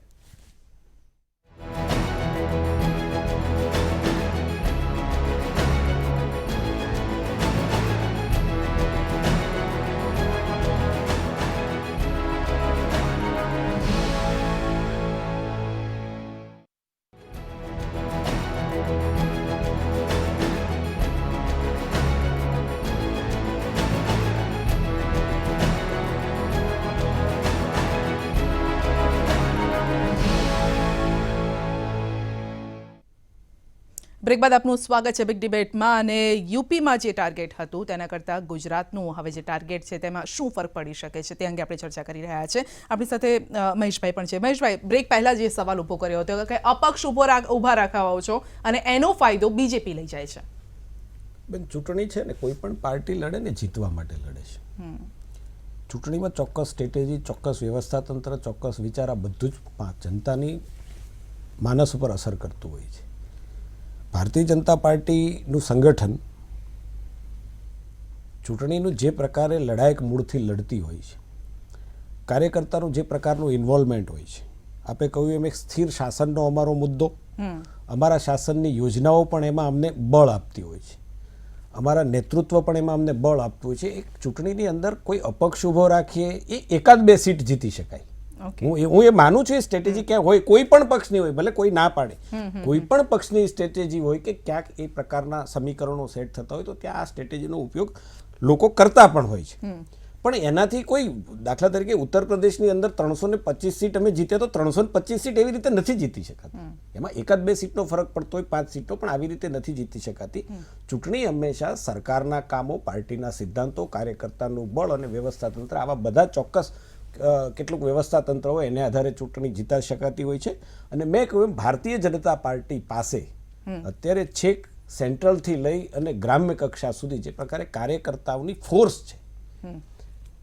બ્રેક બાદ આપનું સ્વાગત છે બિગ ડિબેટમાં. અને યુપીમાં જે ટાર્ગેટ હતું તેના કરતાં ગુજરાતનું હવે જે ટાર્ગેટ છે તેમાં શું ફરક પડી શકે છે તે અંગે આપણે ચર્ચા કરી રહ્યા છે. આપણી સાથે મહેશભાઈ પણ છે. મહેશભાઈ, બ્રેક પહેલાં જે સવાલ ઊભો કર્યો હતો કે અપક્ષ ઊભા રાખાવો છો અને એનો ફાયદો બીજેપી લઈ જાય છે. બેન, ચૂંટણી છે ને કોઈ પણ પાર્ટી લડે ને જીતવા માટે લડે છે. ચૂંટણીમાં ચોક્કસ સ્ટ્રેટેજી, ચોક્કસ વ્યવસ્થાતંત્ર, ચોક્કસ વિચાર, આ બધું જ જનતાની માનસ ઉપર અસર કરતું હોય છે. ભારતીય જનતા પાર્ટીનું સંગઠન ચૂંટણીનું જે પ્રકારે લડાયક મૂળથી લડતી હોય છે, કાર્યકર્તાનું જે પ્રકારનું ઇન્વોલ્વમેન્ટ હોય છે, આપે કહ્યું એમ એક સ્થિર શાસનનો અમારો મુદ્દો, અમારા શાસનની યોજનાઓ પણ એમાં અમને બળ આપતી હોય છે, અમારા નેતૃત્વ પણ એમાં અમને બળ આપતું હોય છે. એક ચૂંટણીની અંદર કોઈ અપક્ષ ઊભો રાખીએ એ 1-2 સીટ જીતી શકાય. હું એ માનું છું. એ સ્ટ્રેટેજી ક્યાં હોય, કોઈ પણ પક્ષની હોય, ભલે કોઈ ના પાડે, કોઈ પણ પક્ષની સ્ટ્રેટેજી હોય કે ક્યાંક એ પ્રકારના સમીકરણો સેટ થતા હોય તો ત્યાં આ સ્ટ્રેટેજીનો ઉપયોગ લોકો કરતા પણ હોય છે. પણ એનાથી કોઈ, દાખલા તરીકે ઉત્તર પ્રદેશની અંદર 325 સીટ અમે જીત્યા તો 325 સીટ એવી રીતે નથી જીતી શકાતી. એમાં 1-2 સીટનો ફરક પડતો હોય, 5 સીટનો, પણ આવી રીતે નથી જીતી શકાતી. ચૂંટણી હંમેશા સરકારના કામો, પાર્ટીના સિદ્ધાંતો, કાર્યકર્તાનું બળ અને વ્યવસ્થાતંત્ર, આવા બધા ચોક્કસ કેટલુંક વ્યવસ્થાતંત્ર હોય એને આધારે ચૂંટણી જીતા શકાતી હોય છે. અને મેં કહ્યું ભારતીય જનતા પાર્ટી પાસે અત્યારે છેક સેન્ટ્રલથી લઈ અને ગ્રામ્ય કક્ષા સુધી જે પ્રકારે કાર્યકર્તાઓની ફોર્સ છે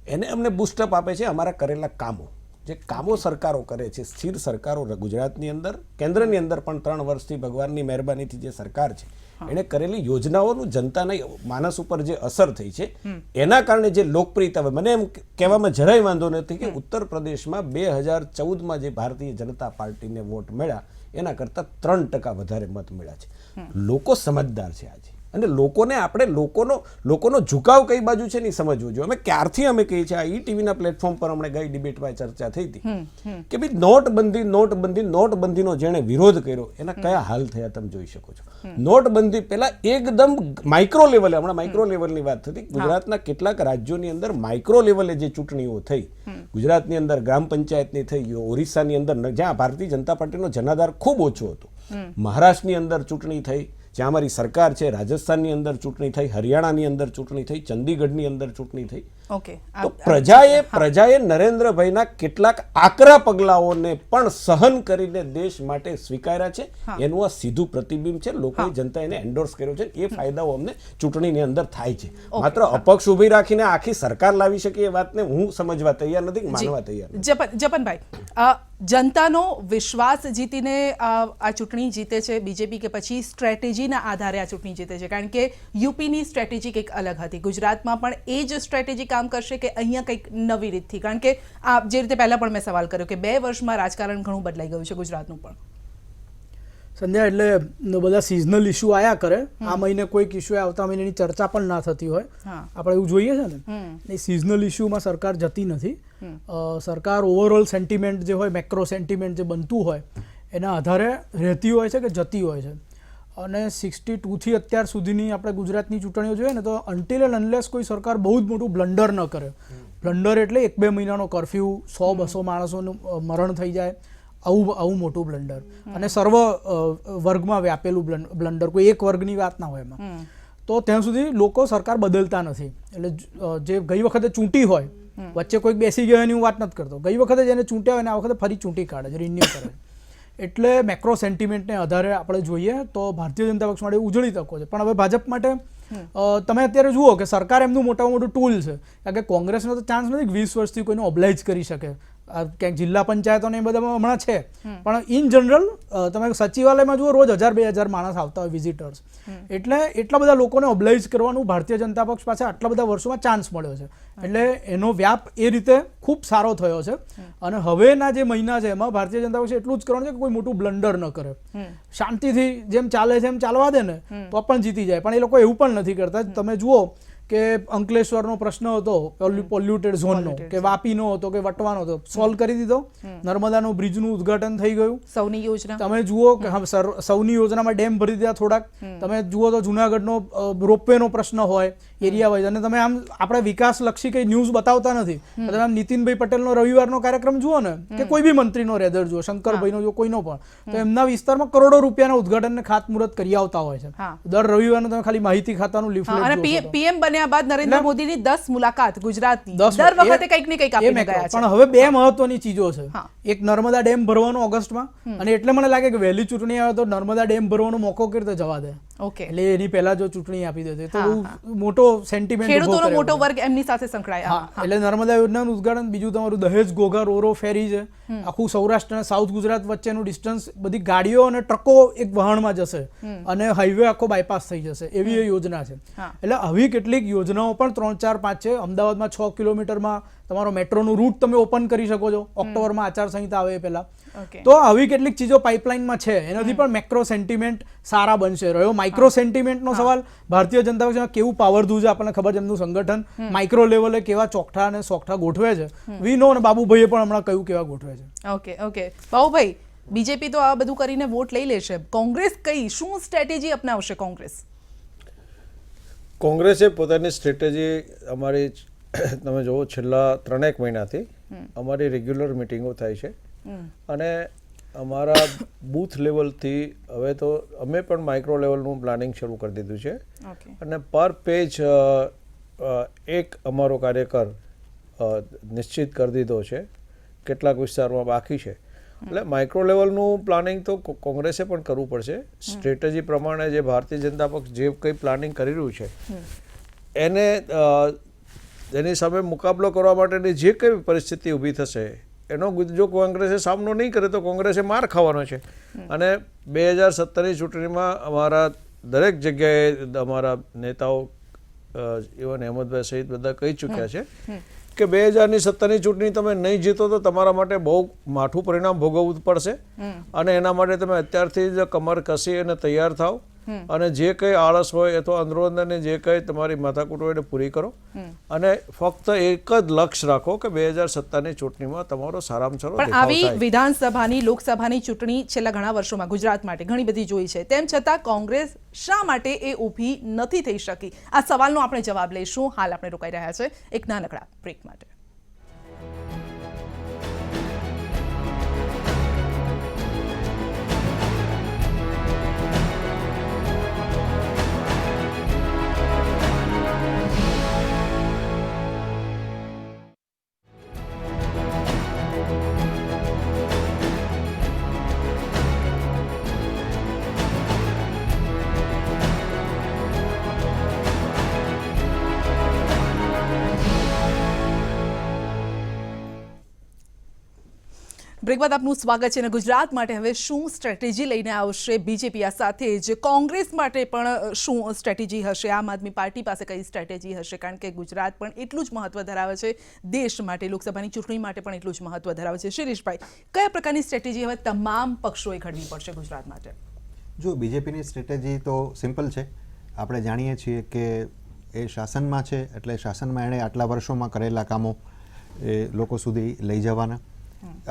એને અમને બૂસ્ટઅપ આપે છે અમારા કરેલા કામો. જે કામો સરકારો કરે છે, સ્થિર સરકારો ગુજરાતની અંદર, કેન્દ્રની અંદર પણ 3 વર્ષથી ભગવાનની મહેરબાનીથી જે સરકાર છે એણે કરેલી યોજનાઓનું જનતાના માનસ ઉપર જે અસર થઈ છે એના કારણે જે લોકપ્રિયતા, મને એમ કહેવામાં જરાય વાંધો નથી કે ઉત્તર પ્રદેશમાં 2014માં જે ભારતીય જનતા પાર્ટીને વોટ મળ્યા એના કરતાં 3% વધારે મત મળ્યા છે. લોકો સમજદાર છે આજે, અને લોકોને આપણે લોકોનો ઝુકાવ કઈ બાજુ છે નહીં સમજવું જોઈએ. અમે ક્યારથી અમે કહીએ છીએ, આ ઈટીવીના પ્લેટફોર્મ પર હમણાં ગઈ ડિબેટમાં ચર્ચા થઈ હતી કે ભાઈ નોટબંધીનો જેણે વિરોધ કર્યો એના કયા હાલ થયા તમે જોઈ શકો છો. નોટબંધી પહેલા એકદમ માઇક્રો લેવલે, હમણાં માઇક્રો લેવલની વાત થતી, ગુજરાતના કેટલાક રાજ્યોની અંદર માઇક્રો લેવલે જે ચૂંટણીઓ થઈ, ગુજરાતની અંદર ગ્રામ પંચાયતની થઈ, ઓરિસ્સાની અંદર જ્યાં ભારતીય જનતા પાર્ટીનો જનાધાર ખૂબ ઓછો હતો, મહારાષ્ટ્રની અંદર ચૂંટણી થઈ, જ્યાં અમારી સરકાર છે, રાજસ્થાનની અંદર ચૂંટણી થઈ, હરિયાણાની અંદર ચૂંટણી થઈ, ચંદીગઢની અંદર ચૂંટણી થઈ, ઓકે તો પ્રજાએ નરેન્દ્રભાઈના કેટલાક આકરા પગલાઓને પણ સહન કરીને દેશ માટે સ્વીકાર્યા છે. એનું આ સીધું પ્રતિબિંબ છે. લોકોએ જનતા એને એન્ડોર્સ કર્યો છે. એ ફાયદાઓ અમને ચૂંટણીની અંદર થાય છે. માત્ર અપક્ષ ઊભી રાખીને આખી સરકાર લાવી શકે એ વાતને હું સમજવા તૈયાર નથી, માનવા તૈયાર નથી. જપનભાઈ, જનતાનો વિશ્વાસ જીતીને આ ચૂંટણી જીતે છે બીજેપી, કે પછી સ્ટ્રેટેજીના આધારે આ ચૂંટણી જીતે છે? કારણ કે યુપીની સ્ટ્રેટેજી કંઈક અલગ હતી, ગુજરાતમાં પણ એ જ સ્ટ્રેટેજી કામ કરશે કે અહીંયા કંઈક નવી રીતથી? કારણ કે આ જે રીતે પહેલા પણ મેં સવાલ કર્યો કે 2 વર્ષમાં રાજકારણ ઘણું બદલાઈ ગયું છે ગુજરાતનું પણ. સંધ્યા, એટલે બધા સિઝનલ ઇસ્યુ આયા કરે. આ મહિને કોઈક ઇસ્યુ આવતા મહિનાની ચર્ચા પણ ના થતી હોય. આપણે એવું જોઈએ છે ને, એ સિઝનલ ઇસ્યુમાં સરકાર જતી નથી. સરકાર ઓવરઓલ સેન્ટિમેન્ટ જે હોય, મેક્રો સેન્ટિમેન્ટ જે બનતું હોય એના આધારે રહેતી હોય છે કે જતી હોય છે. અને 62થી અત્યાર સુધીની આપણે ગુજરાતની ચૂંટણીઓ જોઈએ ને, તો અનટિલ એન્ડ અનલેસ કોઈ સરકાર બહુ જ મોટું બ્લન્ડર ન કરે. બ્લન્ડર એટલે 1-2 મહિનાનો કર્ફ્યુ, 100-200 માણસોનું મરણ થઈ જાય, આવું મોટું બ્લન્ડર, અને સર્વ વર્ગમાં વ્યાપેલું બ્લન્ડર, કોઈ એક વર્ગની વાત ના હોય એમાં. તો ત્યાં સુધી લોકો સરકાર બદલતા નથી. એટલે જે ગઈ વખતે ચૂંટી હોય, વચ્ચે કોઈક બેસી ગયો એની હું વાત નથી કરતો, ગઈ વખતે જેને ચૂંટ્યા હોય ને આ વખતે ફરી ચૂંટી કાઢે છે, રિન્યુ કરે. એટલે મેક્રો સેન્ટિમેન્ટને આધારે આપણે જોઈએ તો ભારતીય જનતા પક્ષ માટે ઉજળી તકો છે. પણ હવે ભાજપ માટે તમે અત્યારે જુઓ કે સરકાર એમનું મોટામાં મોટું ટૂલ છે. કારણ કે કોંગ્રેસનો તો ચાન્સ નથી 20 વર્ષથી કોઈને ઓબ્લાઇઝ કરી શકે. ક્યાંક જિલ્લા પંચાયતોને એ બધામાં હમણાં છે, પણ ઇન જનરલ તમે સચિવાલયમાં જુઓ રોજ 1000-2000 માણસ આવતા હોય, વિઝિટર્સ. એટલે એટલા બધા લોકોને ઓબ્લાઇઝ કરવાનું ભારતીય જનતા પક્ષ પાસે આટલા બધા વર્ષોમાં ચાન્સ મળ્યો છે. એટલે એનો વ્યાપ એ રીતે ખૂબ સારો થયો છે. અને હવેના જે મહિના છે એમાં ભારતીય જનતા પક્ષે એટલું જ કરવાનું છે કે કોઈ મોટું બ્લન્ડર ન કરે, શાંતિથી જેમ ચાલે છે એમ ચાલવા દે ને તો પણ જીતી જાય. પણ એ લોકો એવું પણ નથી કરતા. તમે જુઓ કે અંકલેશ્વરનો પ્રશ્ન હતો પોલ્યુટેડ ઝોનનો, કે વાપીનો હતો, કે વટવાનો હતો, સોલ્વ કરી દીધો. નર્મદાનો બ્રિજનું ઉદ્ઘાટન થઈ ગયું. સૌની યોજના તમે જુઓ કે સૌની યોજનામાં ડેમ ભરી દીધા થોડાક. તમે જુઓ તો જુનાગઢનો રોપવેનો પ્રશ્ન હોય એરિયા વાઇઝ, અને તમે આમ આપણે વિકાસલક્ષી કંઈ ન્યૂઝ બતાવતા નથી. તમે આમ નીતિનભાઈ પટેલનો રવિવારનો કાર્યક્રમ જુઓ ને, કે કોઈ બી મંત્રીનો રેધર જુઓ, શંકરભાઈનો જુઓ, કોઈનો પણ, તો એમના વિસ્તારમાં કરોડો રૂપિયાના ઉદ્ઘાટનને ખાતમુહૂર્ત કરી આવતા હોય છે. દર રવિવારનું તમે ખાલી માહિતી ખાતાનું લીફલેટ. પીએમ બન્યા બાદ નરેન્દ્ર મોદીની 10 મુલાકાત ગુજરાતની દર વખતે કંઈક ને કંઈક આપીને ગયા છે. પણ હવે 2 મહત્વની ચીજો છે. એક નર્મદા ડેમ ભરવાનો ઓગસ્ટમાં, અને એટલે મને લાગે કે વહેલી ચૂંટણી આવે તો નર્મદા ડેમ ભરવાનો મોકો કેવી રીતે જવા દે. એટલે એની પહેલા જો ચૂંટણી આપી દે તો મોટો સેન્ટિમેન્ટ, ખેડૂતોનો મોટો વર્ગ એમની સાથે સંકળાયા. એટલે નર્મદા યોજનાનું ઉદ્ઘાટન. બીજું તમારું દહેજ ઘોઘા રોરો ફેરી છે. આખું સૌરાષ્ટ્ર અને સાઉથ ગુજરાત વચ્ચેનું ડિસ્ટન્સ, બધી ગાડીઓ અને ટ્રકો એક વહાણમાં જશે, અને હાઈવે આખો બાયપાસ થઈ જશે, એવી એ યોજના છે. એટલે આવી કેટલીક યોજનાઓ પણ 3, 4, 5 છે. અમદાવાદમાં 6 કિલોમીટરમાં તમારો મેટ્રોનું રૂટ તમે ઓપન કરી શકો છો ઓક્ટોબરમાં આચારસંહિતા આવે પહેલા. તો આવી કેટલીક ચીજો પાઇપલાઇનમાં છે. એનાથી પણ મેક્રો સેન્ટિમેન્ટ સારા બનશે. રહ્યો માઇક્રો સેન્ટિમેન્ટનો સવાલ, ભારતીય જનતા પક્ષમાં કેવું પાવરધુ છે આપણને ખબર છે. એમનું સંગઠન માઇક્રો લેવલે કેવા ચોકઠા અને સોકઠા ગોઠવે છે વી નો, અને બાબુભાઈએ પણ હમણાં કહ્યું કેવા ગોઠવે છે. ઓકે બાબુભાઈ, બીજેપી તો આ બધું કરીને વોટ લઈ લેશે. કોંગ્રેસ શું સ્ટ્રેટેજી અપનાવશે? કોંગ્રેસે પોતાની સ્ટ્રેટેજી, અમારી તમે જુઓ છેલ્લા 3-1 મહિનાથી અમારી રેગ્યુલર મિટિંગો થાય છે, અને અમારા બૂથ લેવલથી હવે તો અમે પણ માઇક્રો લેવલનું પ્લાનિંગ શરૂ કરી દીધું છે. અને પર પેજ એક અમારો કાર્યકર નિશ્ચિત કરી દીધો છે, કેટલાક વિસ્તારોમાં બાકી છે. એટલે માઇક્રો લેવલનું પ્લાનિંગ તો કોંગ્રેસે પણ કરવું પડશે. સ્ટ્રેટેજી પ્રમાણે જે ભારતીય જનતા પક્ષ જે કંઈ પ્લાનિંગ કરી રહ્યું છે એને એની સામે મુકાબલો કરવા માટેની જે કંઈ પરિસ્થિતિ ઊભી થશે એનો જો કોંગ્રેસે સામનો નહીં કરે તો કોંગ્રેસે માર ખાવાનો છે. અને 2017ની ચૂંટણીમાં અમારા દરેક જગ્યાએ અમારા નેતાઓ ઇવન અહેમદભાઈ સહિત બધા કહી ચૂક્યા છે કે 2017ની ચૂંટણી તમે નહીં જીતો તો તમારા માટે બહુ માઠું પરિણામ ભોગવવું પડશે. અને એના માટે તમે અત્યારથી જ કમર કસી અને તૈયાર થાવ, અને જે કંઈ આળસ હોય અથવા અંદરોઅંદરની જે કંઈ તમારી માથાકૂટ હોય એને પૂરી કરો. અને ફક્ત એક જ લક્ષ્ય રાખો કે 2017ની ચૂંટણીમાં તમારો સારામાં સારો દેખાવ થાય. આવી વિધાનસભાની, લોકસભાની ચૂંટણી છેલ્લા ઘણા વર્ષોમાં ગુજરાત માટે ઘણી બધી જોઈ છે. તેમ છતાં કોંગ્રેસ શા માટે એ ઊભી નથી થઈ શકી? આ સવાલનો આપણે જવાબ લઈશું. હાલ આપણે રોકાઈ રહ્યા છે એક નાનકડા બ્રેક માટે. બ્રેક બાદ આપનું સ્વાગત છે અને ગુજરાત માટે હવે શું સ્ટ્રેટેજી લઈને આવશે બીજેપી, આ સાથે જ કોંગ્રેસ માટે પણ શું સ્ટ્રેટેજી હશે, આમ આદમી પાર્ટી પાસે કઈ સ્ટ્રેટેજી હશે, કારણ કે ગુજરાત પણ એટલું જ મહત્વ ધરાવે છે દેશ માટે, લોકસભાની ચૂંટણી માટે પણ એટલું જ મહત્વ ધરાવે છે. શિરીષભાઈ, કયા પ્રકારની સ્ટ્રેટેજી હવે તમામ પક્ષોએ ઘડવી પડશે ગુજરાત માટે? જો બીજેપીની સ્ટ્રેટેજી તો સિમ્પલ છે. આપણે જાણીએ છીએ કે એ શાસનમાં છે, એટલે શાસનમાં એણે આટલા વર્ષોમાં કરેલા કામો એ લોકો સુધી લઈ જવાના.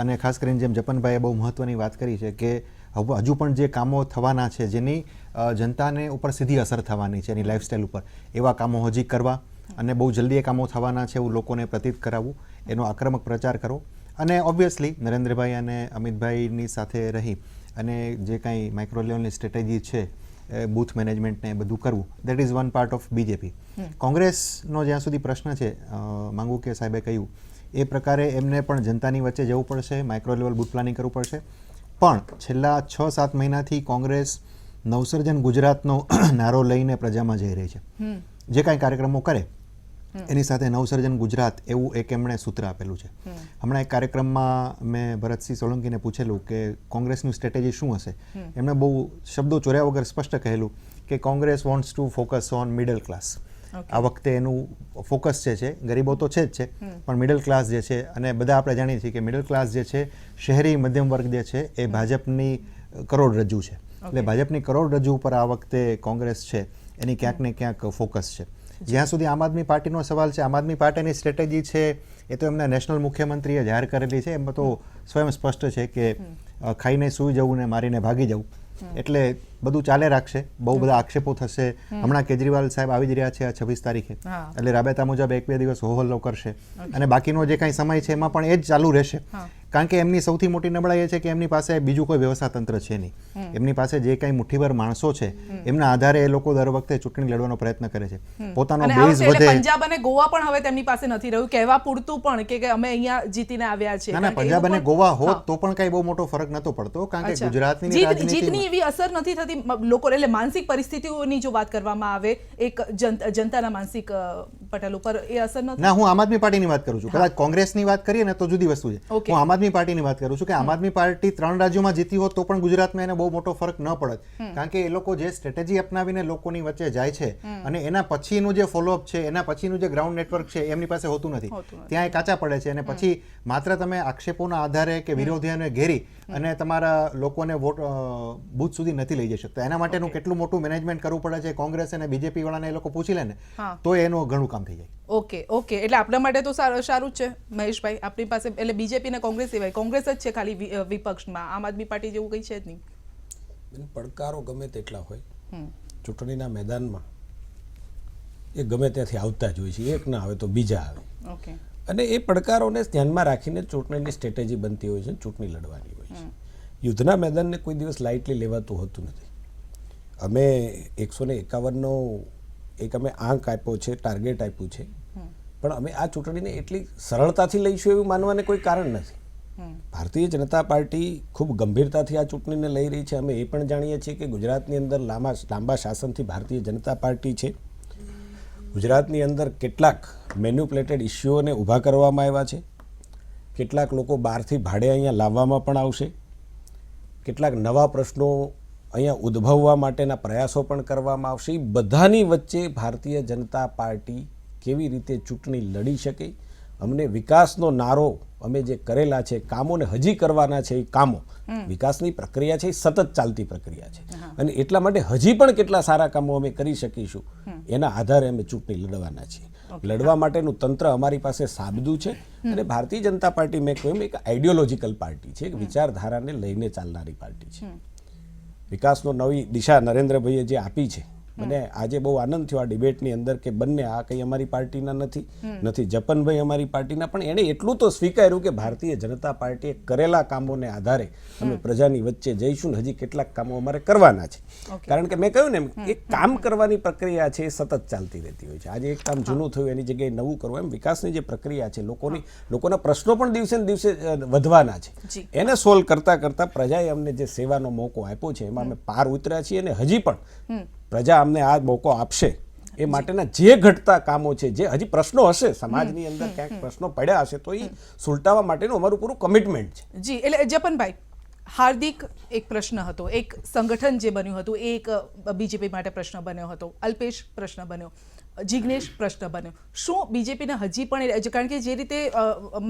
અને ખાસ કરીને જેમ જપનભાઈએ બહુ મહત્ત્વની વાત કરી છે કે હજુ પણ જે કામો થવાના છે, જેની જનતાને ઉપર સીધી અસર થવાની છે એની લાઈફસ્ટાઈલ ઉપર, એવા કામો હજી કરવા અને બહુ જલ્દી એ કામો થવાના છે એવું લોકોને પ્રતીત કરાવવું, એનો આક્રમક પ્રચાર કરવો. અને ઓબ્વિયસલી નરેન્દ્રભાઈ અને અમિતભાઈની સાથે રહી અને જે કાંઈ માઇક્રો લેવલની સ્ટ્રેટેજી છે, બૂથ મેનેજમેન્ટને એ બધું કરવું, that is one part of BJP. કોંગ્રેસનો જ્યાં સુધી પ્રશ્ન છે, માંગુકે સાહેબે કહ્યું એ પ્રકારે એમને પણ જનતાની વચ્ચે જવું પડશે, માઇક્રો લેવલ બૂથ પ્લાનિંગ કરવું પડશે. પણ છેલ્લા 6-7 મહિનાથી કોંગ્રેસ નવસર્જન ગુજરાતનો નારો લઈને પ્રજામાં જઈ રહી છે. જે કાંઈ કાર્યક્રમો કરે એની સાથે નવસર્જન ગુજરાત એવું એક એમણે સૂત્ર આપેલું છે. હમણાં એક કાર્યક્રમમાં મેં ભરતસિંહ સોલંકીને પૂછેલું કે કોંગ્રેસની સ્ટ્રેટેજી શું હશે. એમણે બહુ શબ્દો ચોર્યા વગર સ્પષ્ટ કહેલું કે Congress wants to focus on middle class. આ વખતે એનું ફોકસ જે છે, ગરીબો તો છે જ છે, પણ મિડલ ક્લાસ જે છે, અને બધા આપણે જાણીએ છીએ કે મિડલ ક્લાસ જે છે, શહેરી મધ્યમ વર્ગ જે છે, એ ભાજપની કરોડરજ્જુ છે. એટલે ભાજપની કરોડરજ્જુ ઉપર આ વખતે કોંગ્રેસ છે એની ક્યાંક ને ક્યાંક ફોકસ છે. જ્યાં સુધી આમ આદમી પાર્ટીનો સવાલ છે, આમ આદમી પાર્ટીની સ્ટ્રેટેજી છે એ તો એમના નેશનલ મુખ્યમંત્રીએ જાહેર કરેલી છે. એમાં તો સ્વયં સ્પષ્ટ છે કે ખાઈને સૂઈ જવું ને મારીને ભાગી જવું. એટલે બધું ચાલે રાખશે. બહુ બધા આક્ષેપો થશે. હમણાં કેજરીવાલ સાહેબ આવી જ રહ્યા છે આ 26 તારીખે, એટલે રાબેતા મુજબ 1-2 દિવસ હોહલ્લો કરશે અને બાકીનો જે કાંઈ સમય છે એમાં પણ એ જ ચાલુ રહેશે. કારણ કે એમની સૌથી મોટી નબળાઈ એ છે કે એમની પાસે બીજું કોઈ વ્યવસ્થા તંત્ર છે નહીં. એમની પાસે જે કાંઈ મુઠ્ઠીભર માણસો છે એમના આધારે એ લોકો દર વખતે ચૂંટણી લડવાનો પ્રયત્ન કરે છે. પોતાનો બેઝ વધે. પંજાબ અને ગોવા પણ હવે તેમની પાસે નથી રહ્યું, કહેવા પૂરતું પણ કે અમે અહીંયા જીતીને આવ્યા છે. ના, પંજાબ અને ગોવા હોત તો પણ કાંઈ બહુ મોટો ફરક નતો પડતો, કારણ કે ગુજરાતની જીતની એવી અસર નથી થતી લોકો, એટલે માનસિક પરિસ્થિતિઓની જો વાત કરવામાં આવે, એક જનતાના માનસિક પટલ ઉપર એ અસર નથી. ના, હું આમ આદમી પાર્ટીની વાત કરું છું. કદાચ કોંગ્રેસની વાત કરીએ ને તો જુદી વસ્તુ છે. હું આમ આદમી પાર્ટીની વાત કરું છું કે આમ આદમી પાર્ટી 3 રાજ્યોમાં જીતી હોત તો પણ ગુજરાતમાં એને બહુ મોટો ફરક ન પડત. કારણ કે એ લોકો જે સ્ટ્રેટેજી અપનાવીને લોકોની વચ્ચે જાય છે અને એના પછીનું જે ફોલોઅપ છે, એના પછીનું જે ગ્રાઉન્ડ નેટવર્ક છે, એમની પાસે હોતું નથી. ત્યાં એ કાચા પડે છે અને પછી માત્ર તમે આક્ષેપોના આધારે કે વિરોધીઓને ઘેરી અને તમારા લોકોને વોટ બૂથ સુધી નથી લઈ જઈ શકતા. એના માટેનું કેટલું મોટું મેનેજમેન્ટ કરવું પડે છે કોંગ્રેસ અને બીજેપી વાળાને એ લોકો પૂછી લે ને તો એનું ઘણું કામ થઈ જાય. ઓકે, એટલે આપણા માટે તો સારું જ છે મહેશભાઈ. આપણી પાસે એટલે બીજેપી અને કોંગ્રેસ સિવાય કોંગ્રેસ જ છે ખાલી વિપક્ષમાં, આમ આદમી પાર્ટી જેવું કંઈ છે જ નહીં. પડકારો ગમે તેટલા હોય, ચૂંટણીના મેદાનમાં એ ગમે ત્યાંથી આવતા જ હોય છે, એક ના આવે તો બીજા આવે. અને એ પડકારોને ધ્યાનમાં રાખીને ચૂંટણીની સ્ટ્રેટેજી બનતી હોય છે, ચૂંટણી લડવાની હોય છે. યુદ્ધના મેદાનને કોઈ દિવસ લાઇટલી લેવાતું હોતું નથી. અમે 151નો એક અમે આંક આપ્યો છે, ટાર્ગેટ આપ્યું છે, પણ અમે આ ચૂંટણીને એટલી સરળતાથી લઈશું એવું માનવાને કોઈ કારણ નથી. ભારતીય જનતા પાર્ટી ખૂબ ગંભીરતાથી આ ચૂંટણીને લઈ રહી છે. અમે એ પણ જાણીએ છીએ કે ગુજરાતની અંદર લાંબા શાસનથી ભારતીય જનતા પાર્ટી છે. ગુજરાતની અંદર કેટલાક મેન્યુપ્લેટેડ ઇસ્યુઓને ઊભા કરવામાં આવ્યા છે. કેટલાક લોકો બહારથી ભાડે અહીંયા લાવવામાં પણ આવશે. કેટલાક નવા પ્રશ્નો અહીંયા ઉદ્ભવવા માટેના પ્રયાસો પણ કરવામાં આવશે. બધાની વચ્ચે ભારતીય જનતા પાર્ટી કેવી રીતે ચૂંટણી લડી શકે, અમને વિકાસનો નારો અમે જે કરેલા છે, કામોને હજી કરવાના છે, એ કામો, વિકાસની પ્રક્રિયા છે એ સતત ચાલતી પ્રક્રિયા છે અને એટલા માટે હજી પણ કેટલા સારા કામો અમે કરી શકીશું એના આધારે અમે ચૂંટણી લડવાના છીએ. લડવા માટેનું તંત્ર અમારી પાસે સાબદું છે અને ભારતીય જનતા પાર્ટી મેં કહ્યું એક આઈડિયોલોજીકલ પાર્ટી છે, એક વિચારધારાને લઈને ચાલનારી પાર્ટી છે. વિકાસનો નવી દિશા નરેન્દ્રભાઈએ જે આપી છે, મને આજે બહુ આનંદ થયો આ ડિબેટની અંદર કે બંને આ કંઈ અમારી પાર્ટીના નથી જપનભાઈ અમારી પાર્ટીના, પણ એણે એટલું તો સ્વીકાર્યું કે ભારતીય જનતા પાર્ટીએ કરેલા કામોને આધારે અમે પ્રજાની વચ્ચે જઈશું ને હજી કેટલાક કામો અમારે કરવાના છે. કારણ કે મેં કહ્યું ને, એક કામ કરવાની પ્રક્રિયા છે એ સતત ચાલતી રહેતી હોય છે. આજે એક કામ જૂનું થયું એની જગ્યાએ નવું કરવું, એમ વિકાસની જે પ્રક્રિયા છે, લોકોના પ્રશ્નો પણ દિવસે ને દિવસે વધવાના છે. એને સોલ્વ કરતા પ્રજાએ અમને જે સેવાનો મોકો આપ્યો છે એમાં અમે પાર ઉતર્યા છીએ અને હજી પણ પ્રજા અમને આ મોકો આપશે એ માટેના જે ઘટતા કામો છે, જે હજી પ્રશ્નો હશે સમાજની અંદર, ક્યાંક પ્રશ્નો પડ્યા હશે, તો એ સુલટાવવા માટેનું અમારું પૂરું કમિટમેન્ટ છે. જી, એટલે જપનભાઈ, હાર્દિક એક પ્રશ્ન હતો, એક સંગઠન જે બન્યું હતું એ એક બીજેપી માટે પ્રશ્ન બન્યો હતો, અલ્પેશ પ્રશ્ન બન્યો, જિગ્નેશ પ્રશ્ન બન્યો. શું બીજેપીને હજી પણ, કારણ કે જે રીતે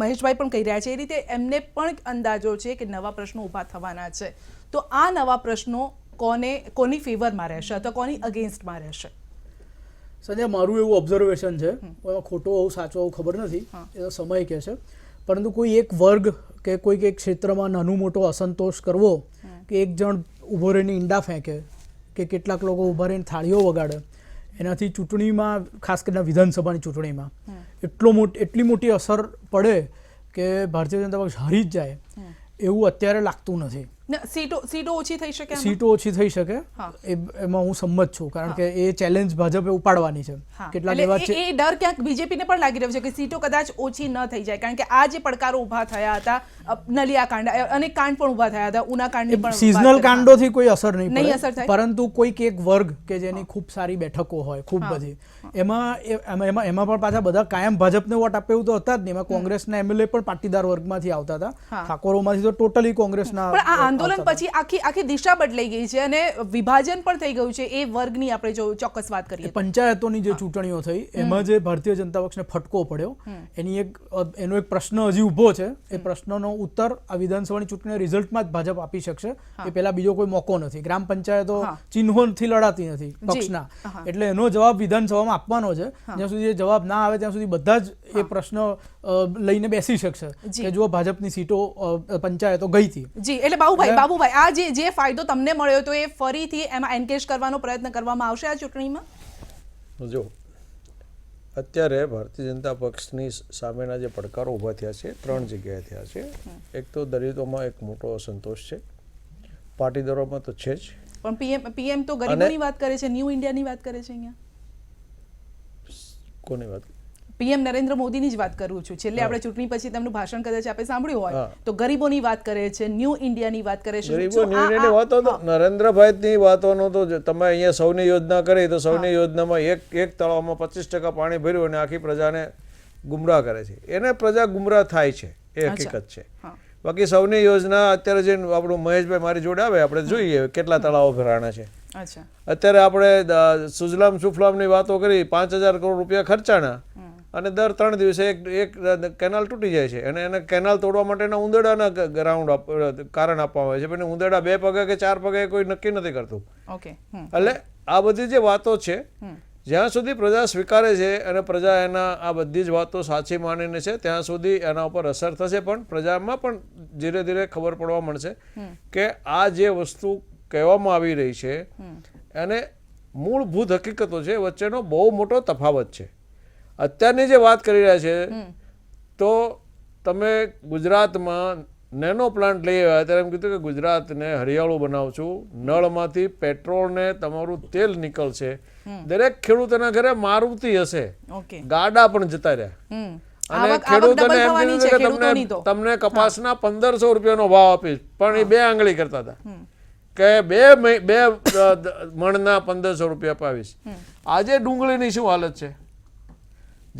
મહેશભાઈ પણ કહી રહ્યા છે એ રીતે એમને પણ અંદાજો છે કે નવા પ્રશ્નો ઊભા થવાના છે, તો આ નવા પ્રશ્નો કોની ફેવરમાં રહેશે અથવા કોની અગેન્સ્ટમાં રહેશે? સંજય, મારું એવું ઓબ્ઝર્વેશન છે, એમાં ખોટું હોવું સાચું હોવું ખબર નથી, એ તો સમય કહે છે, પરંતુ કોઈ એક વર્ગ કે કોઈક એક ક્ષેત્રમાં નાનું મોટો અસંતોષ કરવો, કે એક જણ ઊભો રહીને ઈંડા ફેંકે, કે કેટલાક લોકો ઊભા રહીને થાળીઓ વગાડે, એનાથી ચૂંટણીમાં, ખાસ કરીને વિધાનસભાની ચૂંટણીમાં એટલી મોટી અસર પડે કે ભારતીય જનતા પક્ષ હારી જ જાય એવું અત્યારે લાગતું નથી. સીટો ઓછી થઈ શકે, સીટો ઓછી થઈ શકે, એમાં હું સંમત છું, કારણ કે એ ચેલેન્જ ભાજપે ઉપાડવાની છે. કેટલાક એવા છે, એ ડર ક્યાંક બીજેપીને પણ લાગી રહ્યો છે કે સીટો કદાચ ઓછી ન થઈ જાય, કારણ કે આ જે પડકારો ઊભા થયા હતા, નલિયા કાંડ, અનેક કાંડ પણ ઊભા થયા હતા, ઉના કાંડની પણ સિઝનલ કાંડોથી કોઈ અસર નહીં અસર થાય, પરંતુ કોઈક એક વર્ગ કે જેની ખૂબ સારી બેઠકો હોય, ખૂબ બધી, એમાં પણ પાછા બધા કાયમ ભાજપને વોટ આપે એવું તો હતા જ નહીં. એમાં કોંગ્રેસના એમએલએ પણ પાટીદાર વર્ગમાંથી આવતા હતા, ઠાકોરોમાંથી તો ટોટલી કોંગ્રેસના. આંદોલન પછી આખી દિશા બદલાઈ ગઈ છે અને વિભાજન પણ થઈ ગયું છે. એ વર્ગની આપણે જો ચોક્કસ વાત કરીએ, પંચાયતોની જે ચૂંટણીઓ થઈ એમાં જે ભારતીય જનતા પક્ષને ફટકો પડ્યો, એનો એક પ્રશ્ન હજી ઊભો છે. એ પ્રશ્નનો ઉત્તર આ વિધાનસભાની ચૂંટણીના રિઝલ્ટમાં જ ભાજપ આપી શકશે, એ પહેલા બીજો કોઈ મોકો નથી. ગ્રામ પંચાયતો ચિહ્નોથી લડાતી નથી પક્ષના, એટલે એનો જવાબ વિધાનસભામાં આપવાનો છે. જ્યાં સુધી એ જવાબ ના આવે ત્યાં સુધી બધા જ એ પ્રશ્ન લઈને બેસી શકશે કે જો ભાજપની સીટો પંચાયતો ગઈ હતી. જી, એટલે બાબુભાઈ, આ જે ફાયદો તમને મળ્યો તો એ ફરીથી એમાં એન્કેજ કરવાનો પ્રયત્ન કરવામાં આવશે આ ચૂંટણીમાં? જો અત્યારે ભારતીય જનતા પક્ષની સામેના જે પડકારો ઊભા થયા છે, 3 જગ્યાએ થયા છે. એક તો દલિતોમાં એક મોટો અસંતોષ છે, પાટીદારોમાં તો છે જ, પણ પીએમ તો ગરીબોની વાત કરે છે, ન્યૂ ઇન્ડિયાની વાત કરે છે. અહીંયા કોની વાત? પીએમ નરેન્દ્ર મોદીની જ વાત કરું છું. છેલ્લે આપણે ચૂંટણી પછી તેમનું ભાષણ કદાચ આપણે સાંભળ્યું હોય તો ગરીબોની વાત કરે છે, ન્યૂ ઇન્ડિયાની વાત કરે છે. ગરીબોની વાતો તો નરેન્દ્રભાઈની વાતોનો તો તમે અહીંયા સૌની યોજના કરી તો સૌની યોજનામાં એક તળાવમાં 25% પાણી ભર્યું અને આખી પ્રજાને ગુમરાહ કરે છે. એને પ્રજા ગુમરાહ થાય છે, એ હકીકત છે. બાકી સૌની યોજના અત્યારે જે આપણું મહેશભાઈ મારી જોડે આવે, આપણે જોઈએ કેટલા તળાવો ભરાણા છે. અત્યારે આપણે સુજલામ સુફલામની વાતો કરી, 5000 કરોડ રૂપિયા ખર્ચાણા, અને દર 3 દિવસે એક કેનાલ તૂટી જાય છે. અને એને કેનાલ તોડવા માટેના ઉંદેડાના કારણ આપવામાં આવે છે, પણ ઉંદેડા 2 પગે કે 4 પગે કોઈ નક્કી નથી કરતું. એટલે આ બધી જે વાતો છે, જ્યાં સુધી પ્રજા સ્વીકારે છે અને પ્રજા એના આ બધી જ વાતો સાચી માનીને છે, ત્યાં સુધી એના ઉપર અસર થશે. પણ પ્રજામાં પણ ધીરે ધીરે ખબર પડવા મળશે કે આ જે વસ્તુ કહેવામાં આવી રહી છે અને મૂળભૂત હકીકતો છે વચ્ચેનો બહુ મોટો તફાવત છે. અત્યારની જે વાત કરી રહ્યા છે, તો તમે ગુજરાતમાં નેનો પ્લાન્ટ લઈ આવ્યા, ત્યારે એમ કીધું કે ગુજરાતને હરિયાળું બનાવશું, નળમાંથી પેટ્રોલ ને તમારું તેલ નીકળશે, દરેક ખેડૂતોના ઘરે મારુતિ હશે, ગાડા પણ જતા રહ્યા, અને ખેડૂતોને એમ કીધું કે તમને કપાસના 1500 રૂપિયાનો ભાવ આપીશ, પણ એ 2 આંગળી કરતા હતા કે બે મણના 1500 રૂપિયા અપાવીશ. આજે ડુંગળીની શું હાલત છે?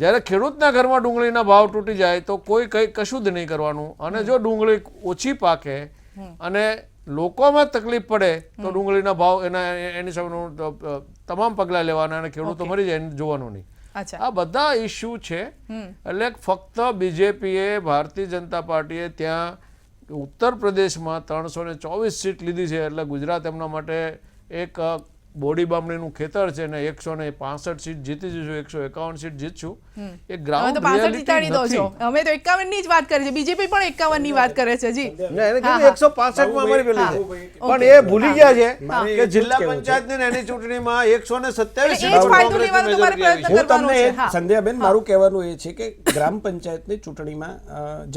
જ્યારે ખેડૂતના ઘરમાં ડુંગળીના ભાવ તૂટી જાય તો કોઈ કશું જ નહીં કરવાનું, અને જો ડુંગળી ઓછી પાકે અને લોકોમાં તકલીફ પડે તો ડુંગળીના ભાવ એની સામેનું તમામ પગલાં લેવાના, અને ખેડૂતો મરી જાય એને જોવાનું નહીં. આ બધા ઇસ્યુ છે. એટલે ફક્ત બીજેપીએ, ભારતીય જનતા પાર્ટીએ ત્યાં ઉત્તર પ્રદેશમાં 324 સીટ લીધી છે, એટલે ગુજરાત એમના માટે એક બોડી બામણીનું ખેતર છે, ને 165 સીટ જીતી જઈશું, 151 સીટ જીતશું. એ ગ્રાઉન્ડ રિયાલિટી નથી. અમે તો 51 ની જ વાત કરી છે, બીજેપી પણ 51 ની વાત કરે છે. જી, એને કીધું 165 માં અમારી પેલી છે, પણ એ ભૂલી ગયા છે કે જિલ્લા પંચાયતની એની ચૂંટણીમાં 127 સીટ. હું તમને સંધ્યાબેન, મારું કહેવાનું એ છે કે ગ્રામ પંચાયતની ચૂંટણીમાં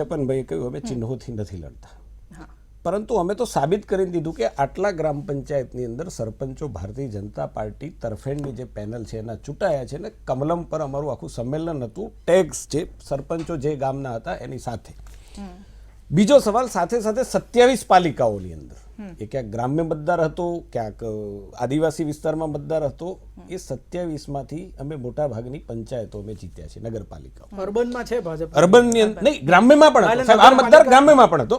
જપનભાઈએ કહ્યું અમે ચિહ્નોથી નથી લડતા, પરંતુ અમે તો સાબિત કરી દીધું કે આટલા ગ્રામ પંચાયતની અંદર સરપંચો ભારતીય જનતા પાર્ટી તરફેણની જે પેનલ છે એના ચૂંટાયા છે, ને કમલમ પર અમારું આખું સંમેલન હતું, ટેગ્સ જે સરપંચો જે ગામના હતા એની સાથે. બીજો સવાલ, સાથે સાથે 27 પાલિકાઓની અંદર એ ક્યાંક ગ્રામ્ય મતદાર હતો, ક્યાંક આદિવાસી વિસ્તારમાં મતદાર હતો. એ 27માંથી અમે મોટા ભાગની પંચાયતો અમે જીત્યા છે, નગરપાલિકાઓ. અર્બનમાં છે ભાજપ, અર્બનની અંદર નહીં, ગ્રામ્યમાં પણ હતો સાહેબ. આ મતદાર ગ્રામ્યમાં પણ હતો.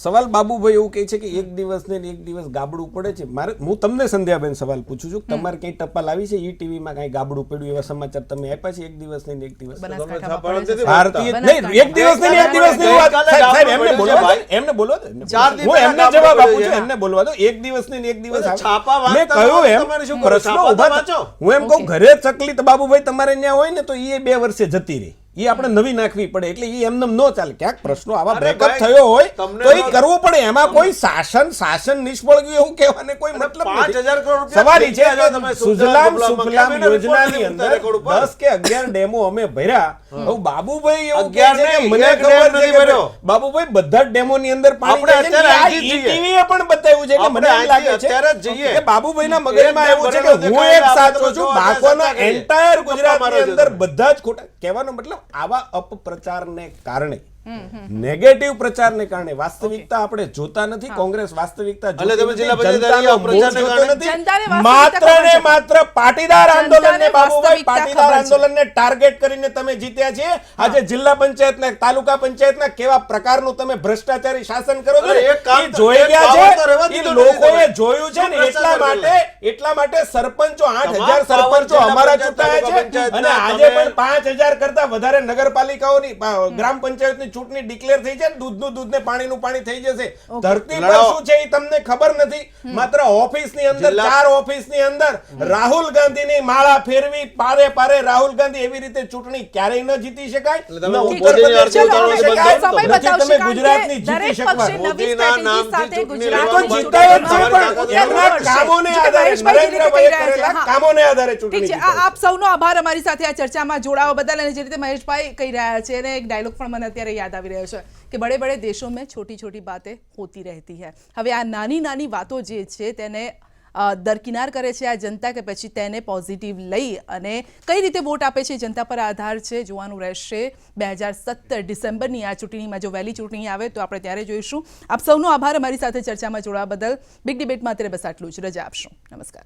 સવાલ બાબુભાઈ એવું કહે છે કે એક દિવસ ને એક દિવસ ગાબડું પડે છે. હું તમને સંધ્યાબેન સવાલ પૂછું છું, તમારે કઈ ટપાલ આવી છે ઈટીવીમાં કઈ ગાબડું પડ્યું એવા સમાચાર તમે આપ્યા છે? એક દિવસ ને એક દિવસ ભારતીય નહીં, એક દિવસ ને એક દિવસ ની વાત સાહેબ એમને બોલવા દો, એમને બોલવા દો. હું એમને જવાબ આપું છું, એમને બોલવા દો. એક દિવસ ને એક દિવસ મેં કહ્યું એમ પ્રશ્નો ઉભા. હું એમ કહું ઘરે ચકલી તો બાબુભાઈ તમારે ત્યાં હોય ને તો એ 2 વર્ષે જતી રહી, એ આપણે નવી નાખવી પડે, એટલે એ એમને ન ચાલે. ક્યાંક પ્રશ્નો આવા બ્રેકઅપ થયો હોય તો એ કરવું પડે. એમાં કોઈ શાસન નિષ્ફળ ગયું એવું કહેવાને કોઈ મતલબ નથી. સવાલ એ છે કે સુજલામ સુફલામ યોજનાની અંદર 10 કે 11 ડેમો અમે ભર્યા. હવે બાબુભાઈ એવું કહે છે કે મને ખબર નથી ભર્યો. બાબુભાઈ બધા જ ડેમોની અંદર પાણી જાય છે. આ ઈટીવીએ પણ બતાવ્યું છે. એટલે મને એમ લાગે છે કે બાબુભાઈના મગજમાં એવું છે કે હું એક સાચો છું, બાકોના એન્ટાયર ગુજરાતની અંદર બધા જ ખોટા. કહેવાનો મતલબ આવા અપપ્રચારને કારણે, નેગેટિવ પ્રચારને કારણે વાસ્તવિકતા આપણે જોતા નથી. કોંગ્રેસ વાસ્તવિકતા માત્ર ને માત્ર પાટીદાર આંદોલનને બાબુભાઈ પાટીદાર આંદોલનને ટાર્ગેટ કરીને તમે જીત્યા છે. આજે જિલ્લા પંચાયતના, તાલુકા પંચાયતના કેવા પ્રકારનું તમે ભ્રષ્ટાચારી શાસન કરો છો એ જોઈ ગયા છે, એ લોકોએ જોયું છે ને. એટલા માટે સરપંચો 8000 સરપંચો અમારા ચૂંટાયા છે અને આજે પણ 5000 કરતા વધારે નગરપાલિકાઓની ગ્રામ પંચાયતની ચૂંટણી ડિક્લેર થઈ છે. દૂધનું દૂધ ને પાણીનું પાણી થઈ જશે. ધરતી પર શું છે એ તમને ખબર નથી. માત્ર ઓફિસની અંદર 4 ઓફિસની અંદર રાહુલ ગાંધીની માળા ફેરવી પારે પારે રાહુલ ગાંધી એવી રીતે ચૂંટણી ક્યારેય ન જીતી શકાય. તમે ગુજરાતની જીતી શકવા કામોને આધારે નરેન્દ્રભાઈએ કરેલા કામોને આધારે ચૂંટણી. આપ સૌનો આભાર અમારી સાથે આ ચર્ચામાં જોડાવા બદલ. અને જે રીતે મહેશભાઈ કહી રહ્યા છે અને એક ડાયલોગ પણ મને અત્યારે યાદ આવી રહ્યો છે કે બड़े बड़े देशों में छोटी छोटी बातें होती रहती है. હવે આ નાની નાની વાતો જે છે તેને દરકિનાર કરે છે આ જનતા કે પછી તેને પોઝિટિવ લઈ અને કઈ રીતે વોટ આપે છે જનતા પર આધાર છે. જોવાનું રહેશે 2017 ડિસેમ્બરની આ ચૂંટણીમાં. જો વહેલી ચૂંટણી આવે તો આપણે ત્યારે જોઈશું. આપ સૌનો આભાર અમારી સાથે ચર્ચામાં જોડાવા બદલ. બિગ ડિબેટમાં અત્યારે બસ આટલું જ. રજા આપશું. નમસ્કાર.